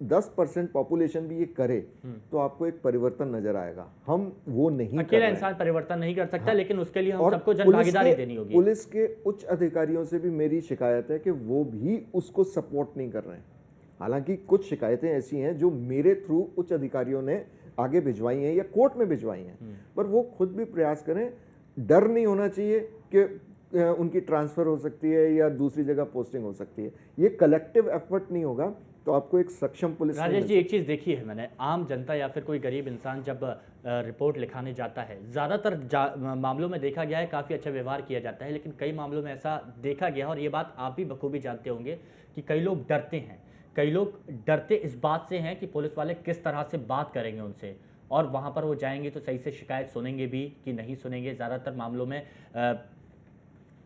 10% पॉपुलेशन भी ये करे तो आपको एक परिवर्तन नजर आएगा। हम वो नहीं कर अकेला रहे हैं। इंसान परिवर्तन नहीं कर सकता, हाँ। लेकिन उसके लिए हम और सबको जन पुलिस भागीदारी के- देनी होगी। पुलिस के उच्च अधिकारियों से भी मेरी शिकायत है कि वो भी उसको सपोर्ट नहीं कर रहे हैं। हालांकि कुछ शिकायतें ऐसी हैं जो मेरे थ्रू उच्च अधिकारियों ने आगे भिजवाई हैं या कोर्ट में भिजवाई हैं, पर वो खुद भी प्रयास करें। डर नहीं होना चाहिए कि उनकी ट्रांसफर हो सकती है या दूसरी जगह पोस्टिंग हो सकती है। ये कलेक्टिव एफर्ट नहीं होगा तो आपको एक सक्षम पुलिस नहीं राजेश मिल जी, एक चीज़ देखी है मैंने, आम जनता या फिर कोई गरीब इंसान जब रिपोर्ट लिखाने जाता है, ज़्यादातर मामलों में देखा गया है काफ़ी अच्छा व्यवहार किया जाता है, लेकिन कई मामलों में ऐसा देखा गया है, और ये बात आप भी बखूबी जानते होंगे कि कई लोग डरते हैं। कई लोग डरते इस बात से हैं कि पुलिस वाले किस तरह से बात करेंगे उनसे, और वहाँ पर वो जाएंगे तो सही से शिकायत सुनेंगे भी कि नहीं सुनेंगे। ज़्यादातर मामलों में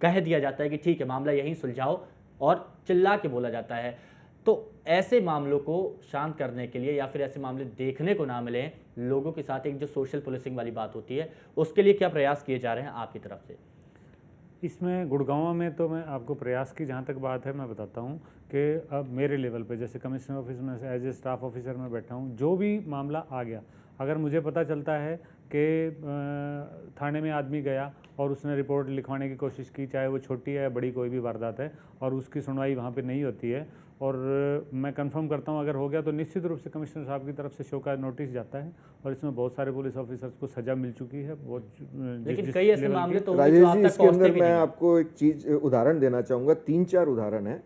कह दिया जाता है कि ठीक है, मामला यहीं सुलझाओ, और चिल्ला के बोला जाता है। तो ऐसे मामलों को शांत करने के लिए या फिर ऐसे मामले देखने को ना मिले लोगों के साथ, एक जो सोशल पुलिसिंग वाली बात होती है, उसके लिए क्या प्रयास किए जा रहे हैं आपकी तरफ से? इसमें गुड़गांव में तो मैं आपको प्रयास की जहाँ तक बात है मैं बताता हूँ कि अब मेरे लेवल पे, जैसे कमिश्नर ऑफिस में से एज ए स्टाफ ऑफिसर में बैठा हूँ, जो भी मामला आ गया, अगर मुझे पता चलता है कि थाने में आदमी गया और उसने रिपोर्ट लिखवाने की कोशिश की, चाहे वो छोटी है या बड़ी कोई भी वारदात है, और उसकी सुनवाई वहाँ पे नहीं होती है, और मैं कंफर्म करता हूँ अगर हो गया, तो निश्चित रूप से कमिश्नर साहब की तरफ से शो का नोटिस जाता है, और इसमें बहुत सारे पुलिस ऑफिसर्स को सज़ा मिल चुकी है। बहुत लेकिन कई ऐसे मामले तो होंगे राजेश जो आप जी, तक इसके पहुंचते अंदर भी मैं नहीं। आपको एक चीज उदाहरण देना चाहूँगा। 3-4 उदाहरण है।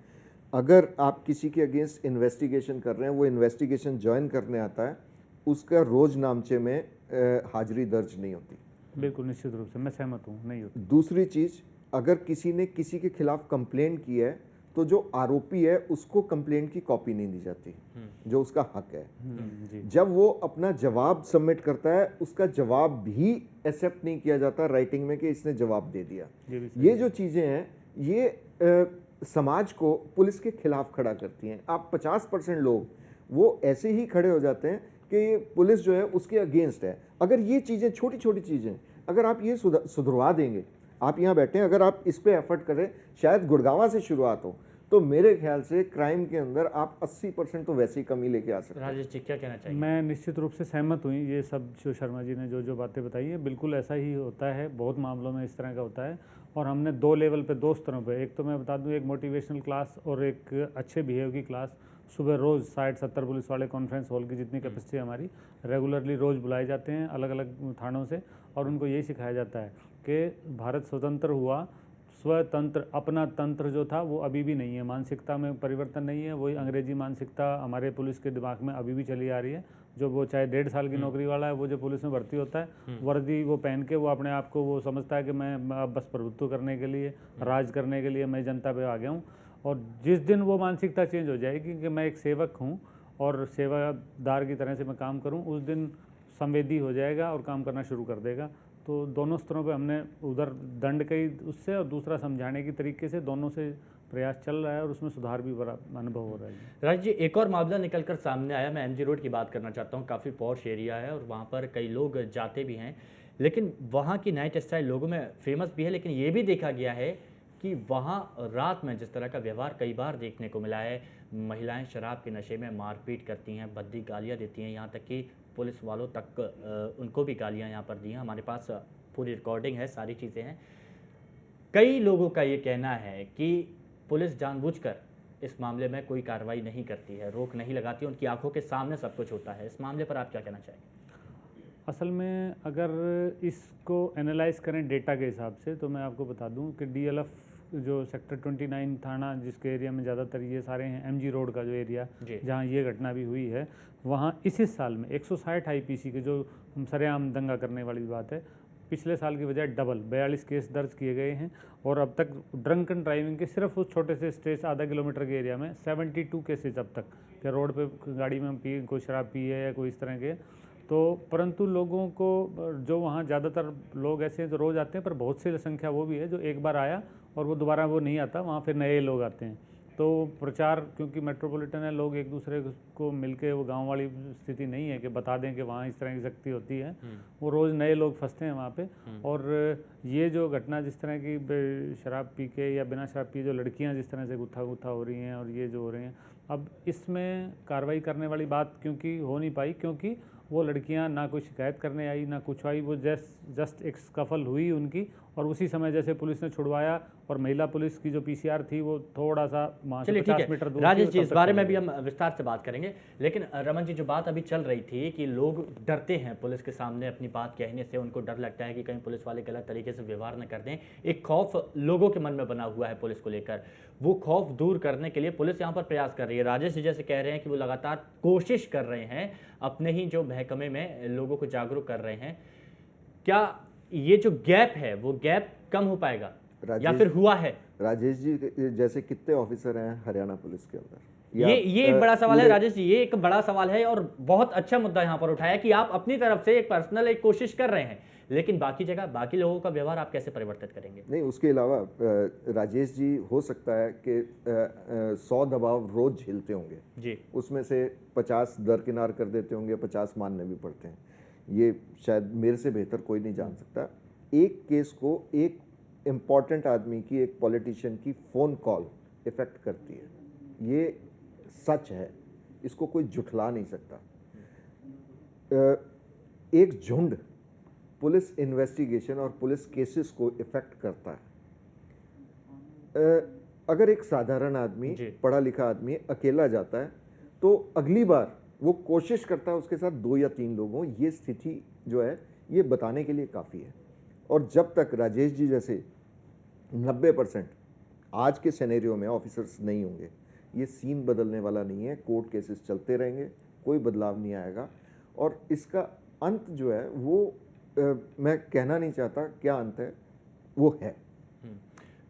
अगर आप किसी के अगेंस्ट इन्वेस्टिगेशन कर रहे हैं, वो इन्वेस्टिगेशन ज्वाइन करने आता है, उसका रोज नामचे में हाजिरी दर्ज नहीं होती। बिल्कुल निश्चित रूप से मैं सहमत हूँ, नहीं होती। दूसरी चीज, अगर किसी ने किसी के खिलाफ कंप्लेंट की है तो जो आरोपी है उसको कंप्लेंट की कॉपी नहीं दी जाती, जो उसका हक है। जी। जब वो अपना जवाब सबमिट करता है, उसका जवाब भी एक्सेप्ट नहीं किया जाता राइटिंग में कि इसने जवाब दे दिया। ये भी सही ये जो चीज़ें हैं, ये समाज को पुलिस के खिलाफ खड़ा करती हैं। आप 50% लोग वो ऐसे ही खड़े हो जाते हैं कि पुलिस जो है उसके अगेंस्ट है। अगर ये चीज़ें, छोटी छोटी चीज़ें, अगर आप ये सुधरवा देंगे, आप यहाँ बैठे हैं, अगर आप इस पे एफर्ट करें, शायद गुड़गांव से शुरुआत हो, तो मेरे ख्याल से क्राइम के अंदर आप 80% तो वैसी कमी लेके आ सकते हैं। राजेश जी क्या कहना चाहिए? मैं निश्चित रूप से सहमत हुई, ये सब जो शर्मा जी ने जो बातें बताई हैं बिल्कुल ऐसा ही होता है, बहुत मामलों में इस तरह का होता है। और हमने दो लेवल पे, दो स्तरों पे, एक तो मैं बता दूं एक मोटिवेशनल क्लास और एक अच्छे बिहेव की क्लास सुबह रोज़ 60-70 पुलिस वाले कॉन्फ्रेंस हॉल की जितनी कैपेसिटी है हमारी, रेगुलरली रोज़ बुलाए जाते हैं अलग अलग थानों से, और उनको यही सिखाया जाता है कि भारत स्वतंत्र हुआ, स्वतंत्र अपना तंत्र जो था वो अभी भी नहीं है, मानसिकता में परिवर्तन नहीं है, वही अंग्रेजी मानसिकता हमारे पुलिस के दिमाग में अभी भी चली आ रही है। जो वो चाहे 1.5 साल की नौकरी वाला है, वो जो पुलिस में भर्ती होता है, वर्दी वो पहन के वो अपने आप को वो समझता है कि मैं अब बस प्रभुत्व करने के लिए, राज करने के लिए मैं जनता पे आ गया हूँ। और जिस दिन वो मानसिकता चेंज हो जाएगी कि मैं एक सेवक हूँ और सेवादार की तरह से मैं काम करूँ, उस दिन संवेदी हो जाएगा और काम करना शुरू कर देगा। तो दोनों स्तरों पे हमने उधर दंड कई उससे और दूसरा समझाने की तरीके से दोनों से प्रयास चल रहा है और उसमें सुधार भी बड़ा अनुभव हो रहा है। राज जी, एक और मामला निकल कर सामने आया, मैं एमजी रोड की बात करना चाहता हूँ। काफ़ी पॉश एरिया है और वहाँ पर कई लोग जाते भी हैं, लेकिन वहाँ की नाइट स्टाइल लोगों में फेमस भी है। लेकिन ये भी देखा गया है कि वहाँ रात में जिस तरह का व्यवहार कई बार देखने को मिला है, महिलाएं शराब के नशे में मारपीट करती हैं, भद्दी गालियाँ देती हैं, यहाँ तक कि पुलिस वालों तक उनको भी गालियाँ यहाँ पर दी हैं। हमारे पास पूरी रिकॉर्डिंग है, सारी चीज़ें हैं। कई लोगों का ये कहना है कि पुलिस जानबूझकर इस मामले में कोई कार्रवाई नहीं करती है, रोक नहीं लगाती, उनकी आंखों के सामने सब कुछ होता है। इस मामले पर आप क्या कहना चाहेंगे? असल में अगर इसको एनालाइज करें डेटा के हिसाब से, तो मैं आपको बता दूं कि डीएलएफ जो सेक्टर 29 थाना जिसके एरिया में ज़्यादातर ये सारे हैं, एमजी रोड का जो एरिया जहाँ ये घटना भी हुई है, वहाँ इसी साल में 160 आईपीसी के, जो सरेआम दंगा करने वाली बात है, पिछले साल की बजाय डबल 42 केस दर्ज किए गए हैं। और अब तक ड्रंकन ड्राइविंग के सिर्फ उस छोटे से स्ट्रेच आधा किलोमीटर के एरिया में 72 केसेज अब तक, कि रोड पे गाड़ी में कोई शराब पी है या कोई इस तरह के। तो परंतु लोगों को, जो वहाँ ज़्यादातर लोग ऐसे हैं जो रोज़ आते हैं, पर बहुत सी संख्या वो भी है जो एक बार आया और वो दोबारा वो नहीं आता, वहाँ फिर नए लोग आते हैं। तो प्रचार, क्योंकि मेट्रोपॉलिटन है, लोग एक दूसरे को मिलके, वो गांव वाली स्थिति नहीं है कि बता दें कि वहाँ इस तरह की शक्ति होती है, वो रोज़ नए लोग फंसते हैं वहाँ पे। और ये जो घटना जिस तरह की शराब पी के या बिना शराब पी जो लड़कियाँ जिस तरह से गुत्था हो रही हैं और ये जो हो रही हैं, अब इसमें कार्रवाई करने वाली बात क्योंकि हो नहीं पाई, क्योंकि वो लड़कियां ना कोई शिकायत करने आई ना कुछ आई, वो जस्ट एक स्कफल हुई उनकी, और उसी समय जैसे पुलिस ने छुड़वाया, और महिला पुलिस की जो पीसीआर थी वो थोड़ा सा वहाँ से 50 मीटर दूर। राजेश जी, इस बारे में भी हम विस्तार से बात करेंगे, लेकिन रमन जी, जो बात अभी चल रही थी कि लोग डरते हैं पुलिस के सामने अपनी बात कहने से, उनको डर लगता है कि कहीं पुलिस वाले गलत तरीके से व्यवहार न कर दें, एक खौफ लोगों के मन में बना हुआ है पुलिस को लेकर। वो खौफ दूर करने के लिए पुलिस यहाँ पर प्रयास कर रही है। राजेश जी जैसे कह रहे हैं कि वो लगातार कोशिश कर रहे हैं, अपने ही जो महकमे में लोगों को जागरूक कर रहे हैं। क्या ये जो गैप है वो गैप कम हो पाएगा या फिर हुआ है? राजेश जी जैसे कितने ऑफिसर हैं हरियाणा पुलिस के अंदर? ये एक बड़ा सवाल है राजेश जी, ये एक बड़ा सवाल है, और बहुत अच्छा मुद्दा यहाँ पर उठाया कि आप अपनी तरफ से एक पर्सनल एक कोशिश कर रहे हैं, लेकिन बाकी जगह बाकी लोगों का व्यवहार आप कैसे परिवर्तित करेंगे? नहीं, उसके अलावा राजेश जी हो सकता है कि 100 दबाव रोज झेलते होंगे जी, उसमें से 50 दरकिनार कर देते होंगे, 50 मानने भी पड़ते हैं। ये शायद मेरे से बेहतर कोई नहीं जान सकता। एक केस को एक इम्पॉर्टेंट आदमी की, एक पॉलिटिशियन की फ़ोन कॉल इफ़ेक्ट करती है, ये सच है, इसको कोई झुठला नहीं सकता। एक झुंड पुलिस इन्वेस्टिगेशन और पुलिस केसेस को इफ़ेक्ट करता है। अगर एक साधारण आदमी, पढ़ा लिखा आदमी अकेला जाता है, तो अगली बार वो कोशिश करता है उसके साथ 2 या 3 लोग हों। ये स्थिति जो है ये बताने के लिए काफ़ी है। और जब तक राजेश जी जैसे 90% आज के सिनेरियो में ऑफिसर्स नहीं होंगे, ये सीन बदलने वाला नहीं है। कोर्ट केसेस चलते रहेंगे, कोई बदलाव नहीं आएगा, और इसका अंत जो है वो मैं कहना नहीं चाहता क्या अंत है, वो है।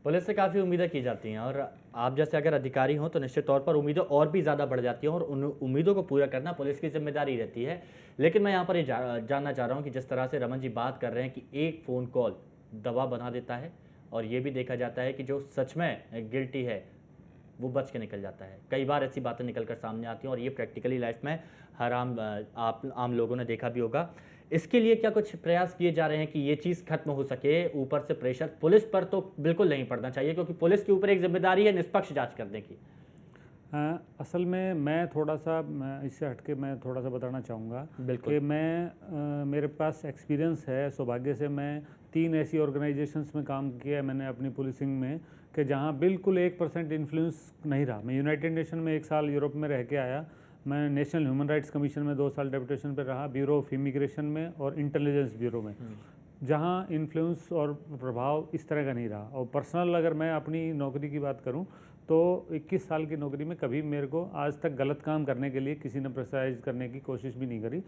पुलिस से काफ़ी उम्मीदें की जाती हैं, और आप जैसे अगर अधिकारी हों तो निश्चित तौर पर उम्मीदें और भी ज़्यादा बढ़ जाती हैं, और उन उम्मीदों को पूरा करना पुलिस की जिम्मेदारी रहती है। लेकिन मैं यहाँ पर ये जानना चाह रहा हूँ कि जिस तरह से रमन जी बात कर रहे हैं कि एक फ़ोन कॉल दवा बना देता है, और ये भी देखा जाता है कि जो सच में गिल्टी है वो बच के निकल जाता है। कई बार ऐसी बातें निकल कर सामने आती हैं, और ये प्रैक्टिकली लाइफ में हर आम लोगों ने देखा भी होगा। इसके लिए क्या कुछ प्रयास किए जा रहे हैं कि ये चीज़ खत्म हो सके? ऊपर से प्रेशर पुलिस पर तो बिल्कुल नहीं पड़ना चाहिए, क्योंकि पुलिस के ऊपर एक जिम्मेदारी है निष्पक्ष जांच करने की। असल में मैं थोड़ा सा इससे हटके मैं थोड़ा सा बताना चाहूँगा बिल्कुल। कि मेरे पास एक्सपीरियंस है। सौभाग्य से मैं 3 ऐसी ऑर्गेनाइजेशंस में काम किया है मैंने अपनी पुलिसिंग में कि जहाँ बिल्कुल 1% इन्फ्लुएंस नहीं रहा। मैं यूनाइटेड नेशन में 1 साल यूरोप में रह के आया। मैं नेशनल ह्यूमन राइट्स कमीशन में 2 साल डेपुटेशन पर रहा, ब्यूरो ऑफ इमिग्रेशन में और इंटेलिजेंस ब्यूरो में, जहाँ इन्फ्लुएंस और प्रभाव इस तरह का नहीं रहा। और पर्सनल अगर मैं अपनी नौकरी की बात करूँ तो 21 साल की नौकरी में कभी मेरे को आज तक गलत काम करने के लिए किसी ने प्रेशराइज करने की कोशिश भी नहीं करी,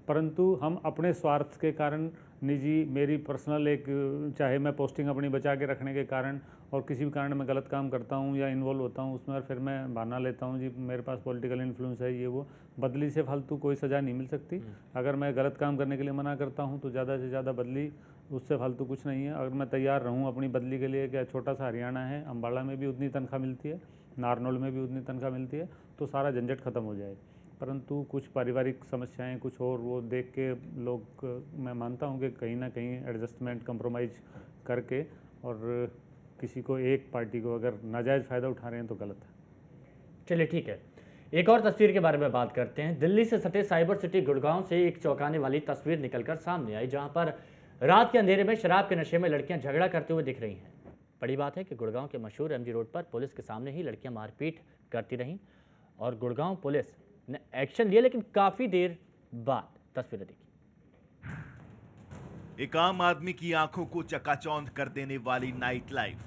परंतु हम अपने स्वार्थ के कारण निजी मेरी पर्सनल एक, चाहे मैं पोस्टिंग अपनी बचा के रखने के कारण और किसी भी कारण मैं गलत काम करता हूँ या इन्वॉल्व होता हूँ उसमें, और फिर मैं बहाना लेता हूँ जी मेरे पास पॉलिटिकल इन्फ्लुएंस है ये वो, बदली से फालतू कोई सज़ा नहीं मिल सकती। अगर मैं गलत काम करने के लिए मना करता हूँ तो ज़्यादा से ज़्यादा बदली, उससे फालतू कुछ नहीं है। अगर मैं तैयार रहूँ अपनी बदली के लिए, क्या छोटा सा हरियाणा है, अम्बाला में भी उतनी तनख्वाह मिलती है, नारनौल में भी उतनी तनख्वाह मिलती है, तो सारा झंझट ख़त्म हो जाए। परंतु कुछ पारिवारिक समस्याएं, कुछ और वो देख के लोग, मैं मानता हूं कि कहीं ना कहीं एडजस्टमेंट, कंप्रोमाइज़ करके, और किसी को एक पार्टी को अगर नाजायज़ फ़ायदा उठा रहे हैं तो गलत है। चलिए ठीक है, एक और तस्वीर के बारे में बात करते हैं। दिल्ली से सटे साइबर सिटी गुड़गांव से एक चौंकाने वाली तस्वीर निकलकर सामने आई, जहां पर रात के अंधेरे में शराब के नशे में लड़कियां झगड़ा करते हुए दिख रही हैं। बड़ी बात है कि गुड़गांव के मशहूर एमजी रोड पर पुलिस के सामने ही लड़कियां मारपीट करती रहीं और गुड़गांव पुलिस ने एक्शन लिया, लेकिन काफ़ी देर बाद। तस्वीरें देखिए। एक आम आदमी की आंखों को चकाचौंध कर देने वाली नाइट लाइफ,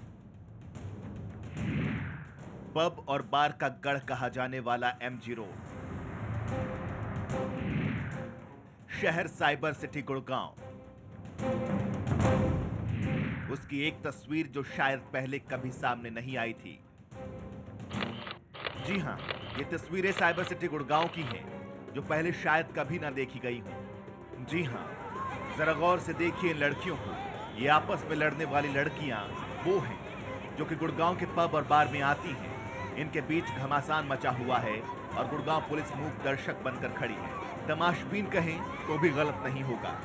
पब और बार का गढ़ कहा जाने वाला एमजी रोड, शहर साइबर सिटी गुड़गांव, उसकी एक तस्वीर जो शायद पहले कभी सामने नहीं आई थी। जी हां, ये तस्वीरें साइबर सिटी गुड़गांव की हैं, जो पहले शायद कभी ना देखी गई हो। जी हां, जरा गौर से देखिए इन लड़कियों को। ये आपस में लड़ने वाली लड़कियां वो हैं जो कि गुड़गांव के पब और बार में आती हैं। इनके बीच घमासान मचा हुआ है और गुड़गांव पुलिस मूक दर्शक बनकर खड़ी है। तमाशबीन कहें तो भी गलत नहीं होगा।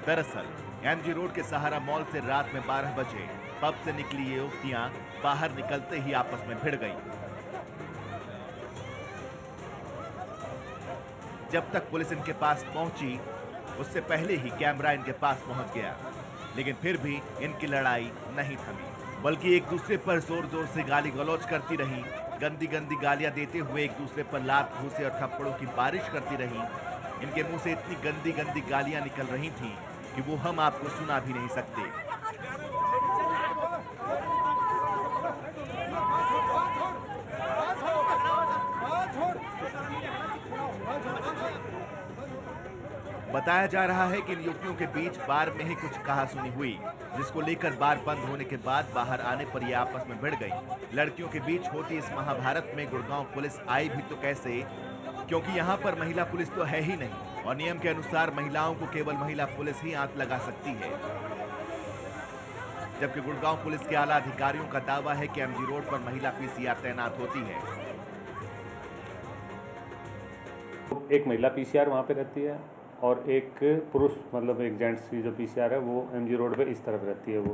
दरअसल एमजी रोड के सहारा मॉल से रात में 12 बजे पब से निकली ये युवतियां बाहर निकलते ही आपस में भिड़ गईं। जब तक पुलिस इनके पास पहुंची उससे पहले ही कैमरा इनके पास पहुंच गया, लेकिन फिर भी इनकी लड़ाई नहीं थमी, बल्कि एक दूसरे पर जोर जोर से गाली गलौज करती रही, गंदी गंदी गालियां देते हुए एक दूसरे पर लात घूंसे और थप्पड़ों की बारिश करती रही। इनके मुंह से इतनी गंदी गंदी गालियां निकल रही थी कि वो हम आपको सुना भी नहीं सकते। बताया जा रहा है कि इन युवतियों के बीच बार में ही कुछ कहासुनी हुई, जिसको लेकर बार बंद होने के बाद बाहर आने पर ये आपस में भिड़ गई। लड़कियों के बीच होती इस महाभारत में गुड़गांव पुलिस आई भी तो कैसे, क्योंकि यहाँ पर महिला पुलिस तो है ही नहीं और नियम के अनुसार महिलाओं को केवल महिला पुलिस ही आंच लगा सकती है। जबकि गुड़गांव पुलिस के आला अधिकारियों का दावा है कि एमजी रोड पर महिला पीसीआर तैनात होती है। एक महिला पीसीआर वहाँ पे रहती है और एक पुरुष, मतलब एक जेंट्स की जो पीसीआर है वो एमजी रोड पे इस तरफ रहती है। वो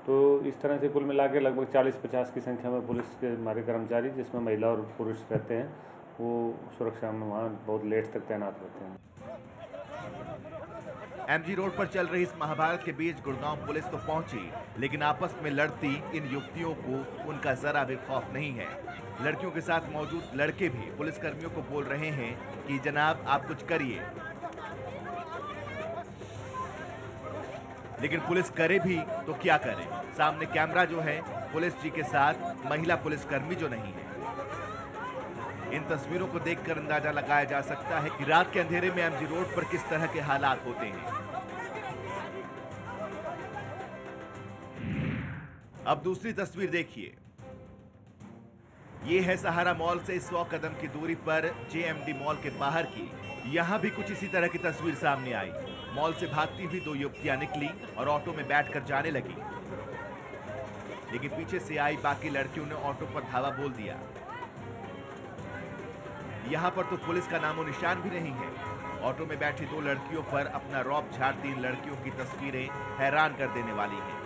तो इस तरह से कुल मिला के लगभग 40-50 की संख्या में पुलिस के हमारे कर्मचारी, जिसमें महिला और पुरुष रहते हैं, वो सुरक्षा में वहाँ बहुत लेट तक तैनात रहते हैं। एमजी रोड पर चल रही इस महाभारत के बीच गुड़गांव पुलिस तो पहुंची, लेकिन आपस में लड़ती इन युवतियों को उनका जरा भी खौफ नहीं है। लड़कियों के साथ मौजूद लड़के भी पुलिस कर्मियों को बोल रहे हैं कि जनाब आप कुछ करिए, लेकिन पुलिस करे भी तो क्या करे। सामने कैमरा जो है, पुलिस जी के साथ महिला पुलिसकर्मी जो नहीं है। इन तस्वीरों को देखकर अंदाजा लगाया जा सकता है कि रात के अंधेरे में एमजी रोड पर किस तरह के हालात होते हैं। अब दूसरी तस्वीर देखिए। ये है सहारा मॉल से 100 कदम की दूरी पर जेएमडी मॉल के बाहर की। यहां भी कुछ इसी तरह की तस्वीर सामने आई। मॉल से भागती हुई 2 युवतियां निकली और ऑटो में बैठकर जाने लगी। लेकिन पीछे से आई बाकी लड़कियों ने ऑटो पर धावा बोल दिया। यहाँ पर तो पुलिस का नामो निशान भी नहीं है। ऑटो में बैठी 2 लड़कियों पर अपना रौब झाड़ती इन लड़कियों की तस्वीरें हैरान कर देने वाली हैं।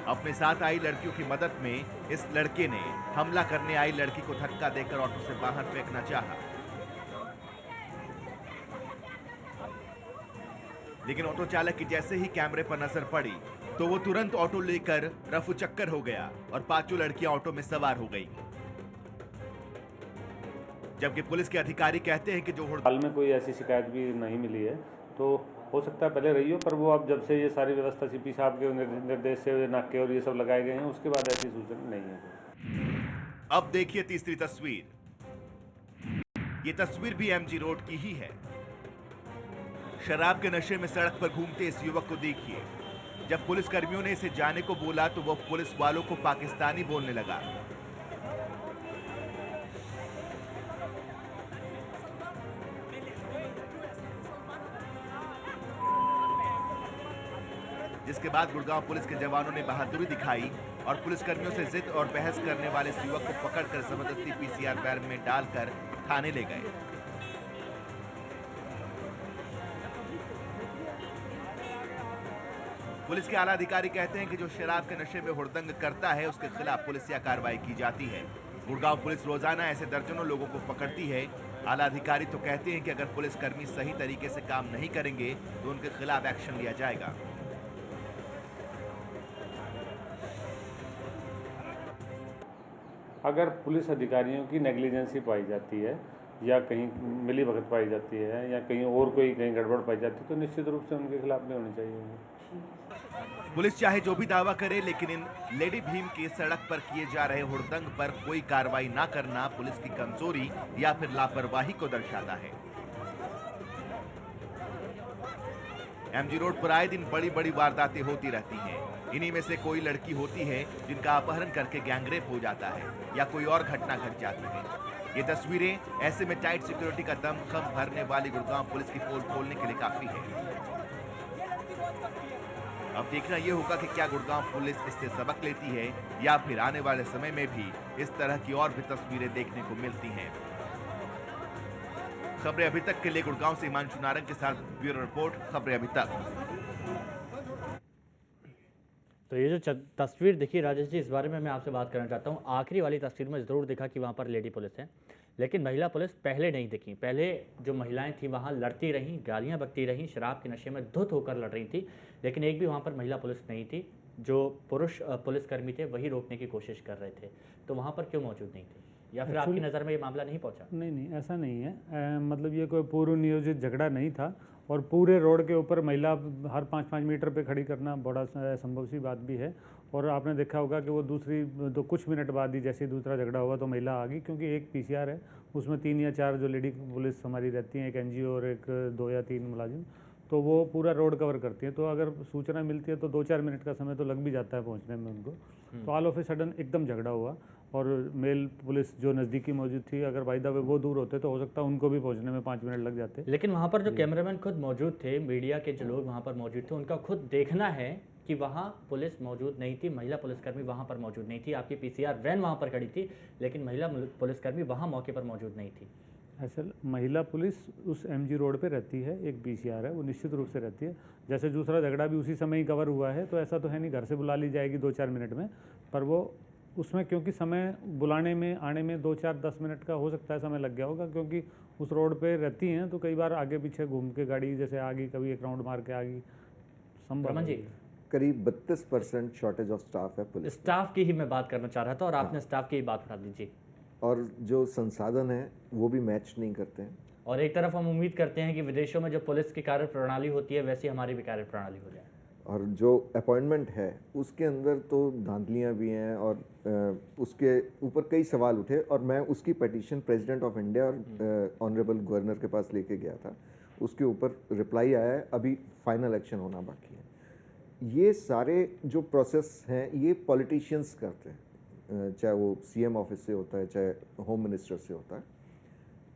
अपने साथ आई लड़कियों की मदद में इस लड़के ने हमला करने आई लड़की को धक्का देकर ऑटो से बाहर फेंकना चाहा, लेकिन ऑटो चालक की जैसे ही कैमरे पर नजर पड़ी तो वो तुरंत ऑटो लेकर रफू चक्कर हो गया और 5 लड़कियां ऑटो में सवार हो गई। जबकि पुलिस के अधिकारी कहते हैं कि जो हाल में कोई ऐसी शिकायत भी नहीं मिली है, तो हो सकता है पहले रही हो, पर वो अब जब से ये सारी व्यवस्था सीपी साहब के निर्देश से नाके और ये सब लगाए गए हैं, उसके बाद ऐसी सूचना नहीं है। अब देखिए तीसरी तस्वीर। ये तस्वीर भी एमजी रोड की ही है। शराब के नशे में सड़क पर घूमते इस युवक को देखिए। जब पुलिस कर्मियों ने इसे जाने को बोला तो वो पुलिस वालों को पाकिस्तानी बोलने लगा। जिसके बाद गुड़गांव पुलिस के जवानों ने बहादुरी दिखाई और पुलिसकर्मियों से जिद और बहस करने वाले इस युवक को पकड़कर जबरदस्ती पीसीआर वैन में डालकर थाने ले गए। पुलिस के आला अधिकारी कहते हैं कि जो शराब के नशे में हुड़दंग करता है उसके खिलाफ पुलिसिया कार्रवाई की जाती है। गुड़गांव पुलिस रोजाना ऐसे दर्जनों लोगों को पकड़ती है। आला अधिकारी तो कहते हैं कि अगर पुलिसकर्मी सही तरीके से काम नहीं करेंगे तो उनके खिलाफ एक्शन लिया जाएगा। अगर पुलिस अधिकारियों की नेग्लिजेंसी पाई जाती है या कहीं मिली भगत पाई जाती है या कहीं गड़बड़ पाई जाती है, तो निश्चित रूप से उनके खिलाफ भी होनी चाहिए। पुलिस चाहे जो भी दावा करे, लेकिन इन लेडी भीम के सड़क पर किए जा रहे हुड़दंग पर कोई कार्रवाई ना करना पुलिस की कमजोरी या फिर लापरवाही को दर्शाता है। एमजी रोड पर आए दिन बड़ी बड़ी वारदातें होती रहती हैं। इन्हीं में से कोई लड़की होती है जिनका अपहरण करके गैंगरेप हो जाता है या कोई और घटना घट जाती है। ये तस्वीरें ऐसे में टाइट सिक्योरिटी का दमखम भरने वाली गुड़गांव पुलिस की पोल खोलने के लिए काफी है। अब देखना यह होगा कि क्या गुड़गांव पुलिस इससे सबक लेती है या फिर आने वाले समय में भी इस तरह की और भी तस्वीरें देखने को मिलती हैं। खबरें अभी तक के लिए गुड़गांव से हिमांशु नारंग के साथ ब्यूरो रिपोर्ट, खबरें अभी तक। तो ये जो तस्वीर देखिए राजेश जी, इस बारे में मैं आपसे बात करना चाहता हूँ। आखिरी वाली तस्वीर में ज़रूर दिखा कि वहाँ पर लेडी पुलिस है, लेकिन महिला पुलिस पहले नहीं दिखी। पहले जो महिलाएं थी वहाँ लड़ती रहीं, गालियाँ बकती रहीं, शराब के नशे में धुत होकर लड़ रही थी, लेकिन एक भी वहाँ पर महिला पुलिस नहीं थी। जो पुरुष पुलिसकर्मी थे वही रोकने की कोशिश कर रहे थे, तो वहाँ पर क्यों मौजूद नहीं थे? या फिर आपकी नज़र में ये मामला नहीं पहुँचा? नहीं, ऐसा नहीं है। मतलब ये कोई पूर्व नियोजित झगड़ा नहीं था, और पूरे रोड के ऊपर महिला हर 5-5 मीटर पे खड़ी करना बड़ा संभव सी बात भी है। और आपने देखा होगा कि वो तो कुछ मिनट बाद ही जैसे दूसरा झगड़ा हुआ तो महिला आ गई, क्योंकि एक पीसीआर है, उसमें 3 या 4 जो लेडी पुलिस हमारी रहती हैं, एक एनजीओ और एक 2 या 3 मुलाजिम, तो वो पूरा रोड कवर करती है। तो अगर सूचना मिलती है तो 2-4 मिनट का समय तो लग भी जाता है पहुंचने में उनको। तो ऑल ऑफ ए सडन एकदम झगड़ा हुआ, और मेल पुलिस जो नज़दीकी मौजूद थी, अगर बाय द वे वो दूर होते तो हो सकता है उनको भी पहुंचने में 5 मिनट लग जाते। लेकिन वहाँ पर जो कैमरामैन खुद मौजूद थे, मीडिया के जो लोग वहाँ पर मौजूद थे, उनका खुद देखना है कि वहाँ पुलिस मौजूद नहीं थी, महिला पुलिसकर्मी वहाँ पर मौजूद नहीं थी। आपकी पीसीआर वैन वहाँ पर खड़ी थी, लेकिन महिला पुलिसकर्मी वहाँ मौके पर मौजूद नहीं थी। असल महिला पुलिस उस एमजी रोड पे रहती है, एक पीसीआर है, वो निश्चित रूप से रहती है। जैसे दूसरा झगड़ा भी उसी समय ही कवर हुआ है, तो ऐसा तो है नहीं घर से बुला ली जाएगी 2-4 मिनट में, पर वो उसमें क्योंकि समय बुलाने में आने में 2-4-10 मिनट का हो सकता है समय लग गया होगा, क्योंकि उस रोड पे रहती हैं तो कई बार आगे पीछे घूम के गाड़ी जैसे आ गई, कभी एक राउंड मार के आ गई, संभव है। करीब 32% शॉर्टेज ऑफ स्टाफ है पुलिस। स्टाफ की ही मैं बात करना चाह रहा था, और आपने स्टाफ की ही बात उठा दीजिए। और जो संसाधन है वो भी मैच नहीं करते हैं। और एक तरफ हम उम्मीद करते हैं कि विदेशों में जो पुलिस की कार्य प्रणाली होती है वैसी हमारी भी कार्य प्रणाली हो जाए। और जो अपॉइंटमेंट है उसके अंदर तो धांधलियाँ भी हैं, और उसके ऊपर कई सवाल उठे, और मैं उसकी पिटीशन प्रेसिडेंट ऑफ इंडिया और ऑनरेबल गवर्नर के पास लेके गया था। उसके ऊपर रिप्लाई आया है, अभी फाइनल एक्शन होना बाकी है। ये सारे जो प्रोसेस हैं ये पॉलिटिशियंस करते हैं, चाहे वो सीएम ऑफिस से होता है, चाहे होम मिनिस्टर से होता है।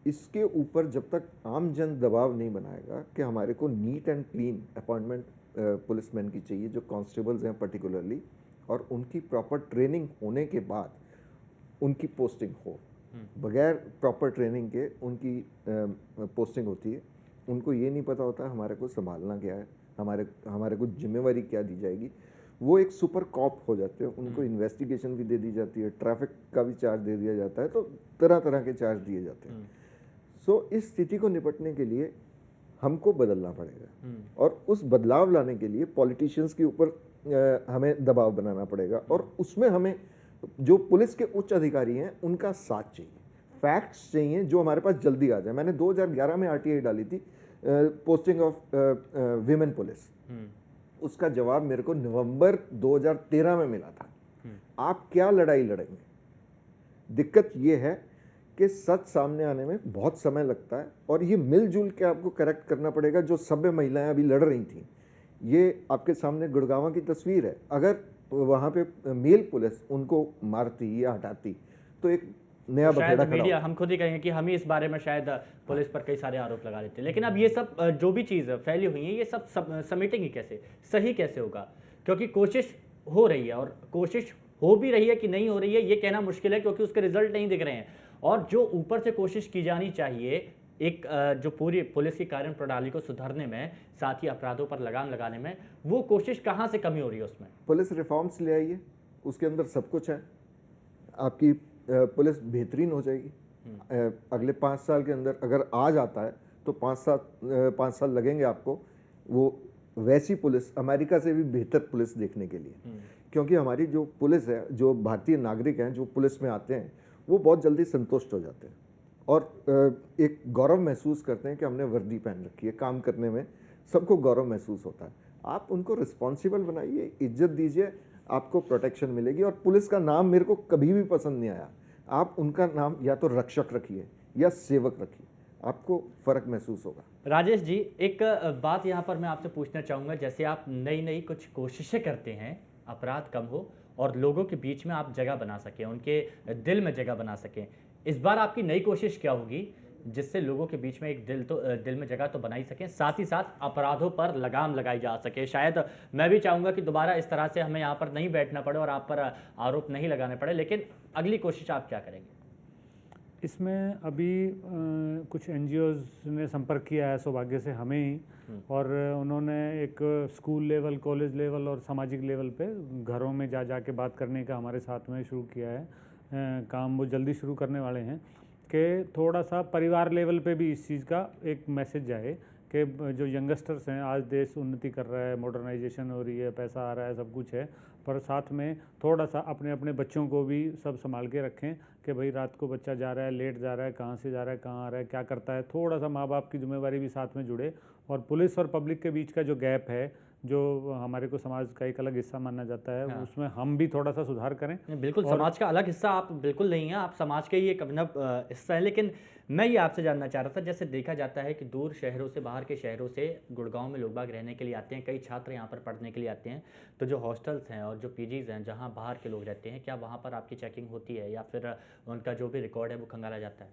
इसके ऊपर जब तक आम जन दबाव नहीं बनाएगा कि हमारे को neat and clean appointment policeman की चाहिए, जो कांस्टेबल्स हैं पर्टिकुलरली, और उनकी प्रॉपर ट्रेनिंग होने के बाद उनकी पोस्टिंग हो। बगैर प्रॉपर ट्रेनिंग के उनकी पोस्टिंग होती है। उनको ये नहीं पता होता हमारे को संभालना क्या है, हमारे को जिम्मेवारी क्या दी जाएगी। वो एक सुपर कॉप हो जाते हैं, उनको इन्वेस्टिगेशन भी दे दी जाती है, ट्रैफिक का भी चार्ज दे दिया जाता है, तो तरह तरह के चार्ज दिए जाते हैं। सो इस स्थिति को निपटने के लिए हमको बदलना पड़ेगा, और उस बदलाव लाने के लिए पॉलिटिशियंस के ऊपर हमें दबाव बनाना पड़ेगा, और उसमें हमें जो पुलिस के उच्च अधिकारी हैं उनका साथ चाहिए, फैक्ट्स चाहिए जो हमारे पास जल्दी आ जाए। मैंने 2011 में आरटीआई डाली थी, पोस्टिंग ऑफ विमेन पुलिस। उसका जवाब मेरे को नवंबर 2013 में मिला था। आप क्या लड़ाई लड़ेंगे? दिक्कत ये है कि सच सामने आने में बहुत समय लगता है, और ये मिलजुल के आपको करेक्ट करना पड़ेगा। जो सभ्य महिलाएं अभी लड़ रही थी, ये आपके सामने गुड़गांव की तस्वीर है। अगर वहाँ पे मेल पुलिस उनको मारती या हटाती तो एक नया तो शायद बखेड़ा खड़ा मीडिया, होता। हम खुद ही कहेंगे कि हम ही इस बारे में शायद पुलिस पर कई सारे आरोप लगा देते हैं। लेकिन अब ये सब जो भी चीज़ फैली हुई है, ये सब समेटेंगे कैसे, सही कैसे होगा? क्योंकि कोशिश हो रही है, और कोशिश हो भी रही है कि नहीं हो रही है ये कहना मुश्किल है, क्योंकि उसके रिजल्ट नहीं दिख रहे हैं। और जो ऊपर से कोशिश की जानी चाहिए, एक जो पूरी पुलिस की कार्य प्रणाली को सुधारने में, साथ ही अपराधों पर लगाम लगाने में, वो कोशिश कहाँ से कमी हो रही है उसमें? पुलिस रिफॉर्म्स ले आइए, उसके अंदर सब कुछ है। आपकी पुलिस बेहतरीन हो जाएगी। अगले 5 साल के अंदर अगर आ जाता है तो 5 साल लगेंगे आपको वो वैसी पुलिस, अमेरिका से भी बेहतर पुलिस देखने के लिए। क्योंकि हमारी जो पुलिस है, जो भारतीय नागरिक हैं जो पुलिस में आते हैं, वो बहुत जल्दी संतुष्ट हो जाते हैं, और एक गौरव महसूस करते हैं कि हमने वर्दी पहन रखी है। काम करने में सबको गौरव महसूस होता है। आप उनको रिस्पॉन्सिबल बनाइए, इज्जत दीजिए, आपको प्रोटेक्शन मिलेगी। और पुलिस का नाम मेरे को कभी भी पसंद नहीं आया। आप उनका नाम या तो रक्षक रखिए या सेवक रखिए, आपको फ़र्क महसूस होगा। राजेश जी, एक बात यहाँ पर मैं आपसे पूछना चाहूँगा। जैसे आप नई नई कुछ कोशिशें करते हैं, अपराध कम हो और लोगों के बीच में आप जगह बना सकें, उनके दिल में जगह बना सकें, इस बार आपकी नई कोशिश क्या होगी जिससे लोगों के बीच में एक दिल में जगह तो बना ही सकें, साथ ही साथ अपराधों पर लगाम लगाई जा सके? शायद मैं भी चाहूँगा कि दोबारा इस तरह से हमें यहाँ पर नहीं बैठना पड़े और आप पर आरोप नहीं लगाने पड़े, लेकिन अगली कोशिश आप क्या करेंगे? इसमें अभी कुछ एनजीओज ने संपर्क किया है सौभाग्य से हमें ही, और उन्होंने एक स्कूल लेवल, कॉलेज लेवल और सामाजिक लेवल पे घरों में जा के बात करने का हमारे साथ में शुरू किया है काम। वो जल्दी शुरू करने वाले हैं कि थोड़ा सा परिवार लेवल पे भी इस चीज़ का एक मैसेज जाए कि जो यंगस्टर्स हैं, आज देश उन्नति कर रहा है, मॉडर्नाइजेशन हो रही है, पैसा आ रहा है, सब कुछ है, पर साथ में थोड़ा सा अपने अपने बच्चों को भी सब संभाल के रखें कि भाई रात को बच्चा जा रहा है, लेट जा रहा है, कहाँ से जा रहा है, कहाँ आ रहा है, क्या करता है। थोड़ा सा माँ बाप की जिम्मेवारी भी साथ में जुड़े, और पुलिस और पब्लिक के बीच का जो गैप है, जो हमारे को समाज का एक अलग हिस्सा माना जाता है, उसमें हम भी थोड़ा सा सुधार करें। बिल्कुल, समाज का अलग हिस्सा आप बिल्कुल नहीं हैं, आप समाज के ही एक अभिनव हिस्सा है। लेकिन मैं ये आपसे जानना चाह रहा था, जैसे देखा जाता है कि दूर शहरों से, बाहर के शहरों से गुड़गांव में लोग बाग रहने के लिए आते हैं, कई छात्र यहाँ पर पढ़ने के लिए आते हैं, तो जो हॉस्टल्स हैं और जो पीजीज हैं जहाँ बाहर के लोग रहते हैं, क्या वहाँ पर आपकी चेकिंग होती है या फिर उनका जो भी रिकॉर्ड है वो खंगाला जाता है?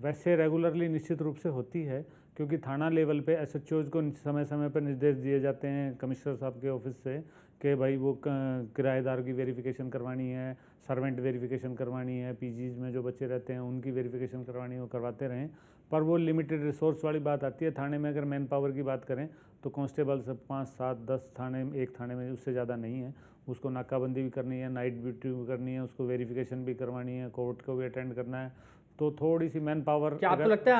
वैसे रेगुलरली निश्चित रूप से होती है, क्योंकि थाना लेवल पे एसएचओज को समय समय पर निर्देश दिए जाते हैं कमिश्नर साहब के ऑफिस से कि भाई वो किराएदार की वेरिफिकेशन करवानी है, सर्वेंट वेरिफिकेशन करवानी है, पीजीज में जो बच्चे रहते हैं उनकी वेरिफिकेशन करवानी है, वो करवाते रहें। पर वो लिमिटेड रिसोर्स वाली बात आती है। थाने में अगर मैन पावर की बात करें तो कांस्टेबल से 5, 7, 10 थाने, एक थाने में उससे ज़्यादा नहीं है। उसको नाकाबंदी भी करनी है, नाइट ड्यूटी भी करनी है, उसको वेरिफिकेशन भी करवानी है, कोर्ट को भी अटेंड करना है, तो थोड़ी सी मैन पावर। क्या आपको लगता है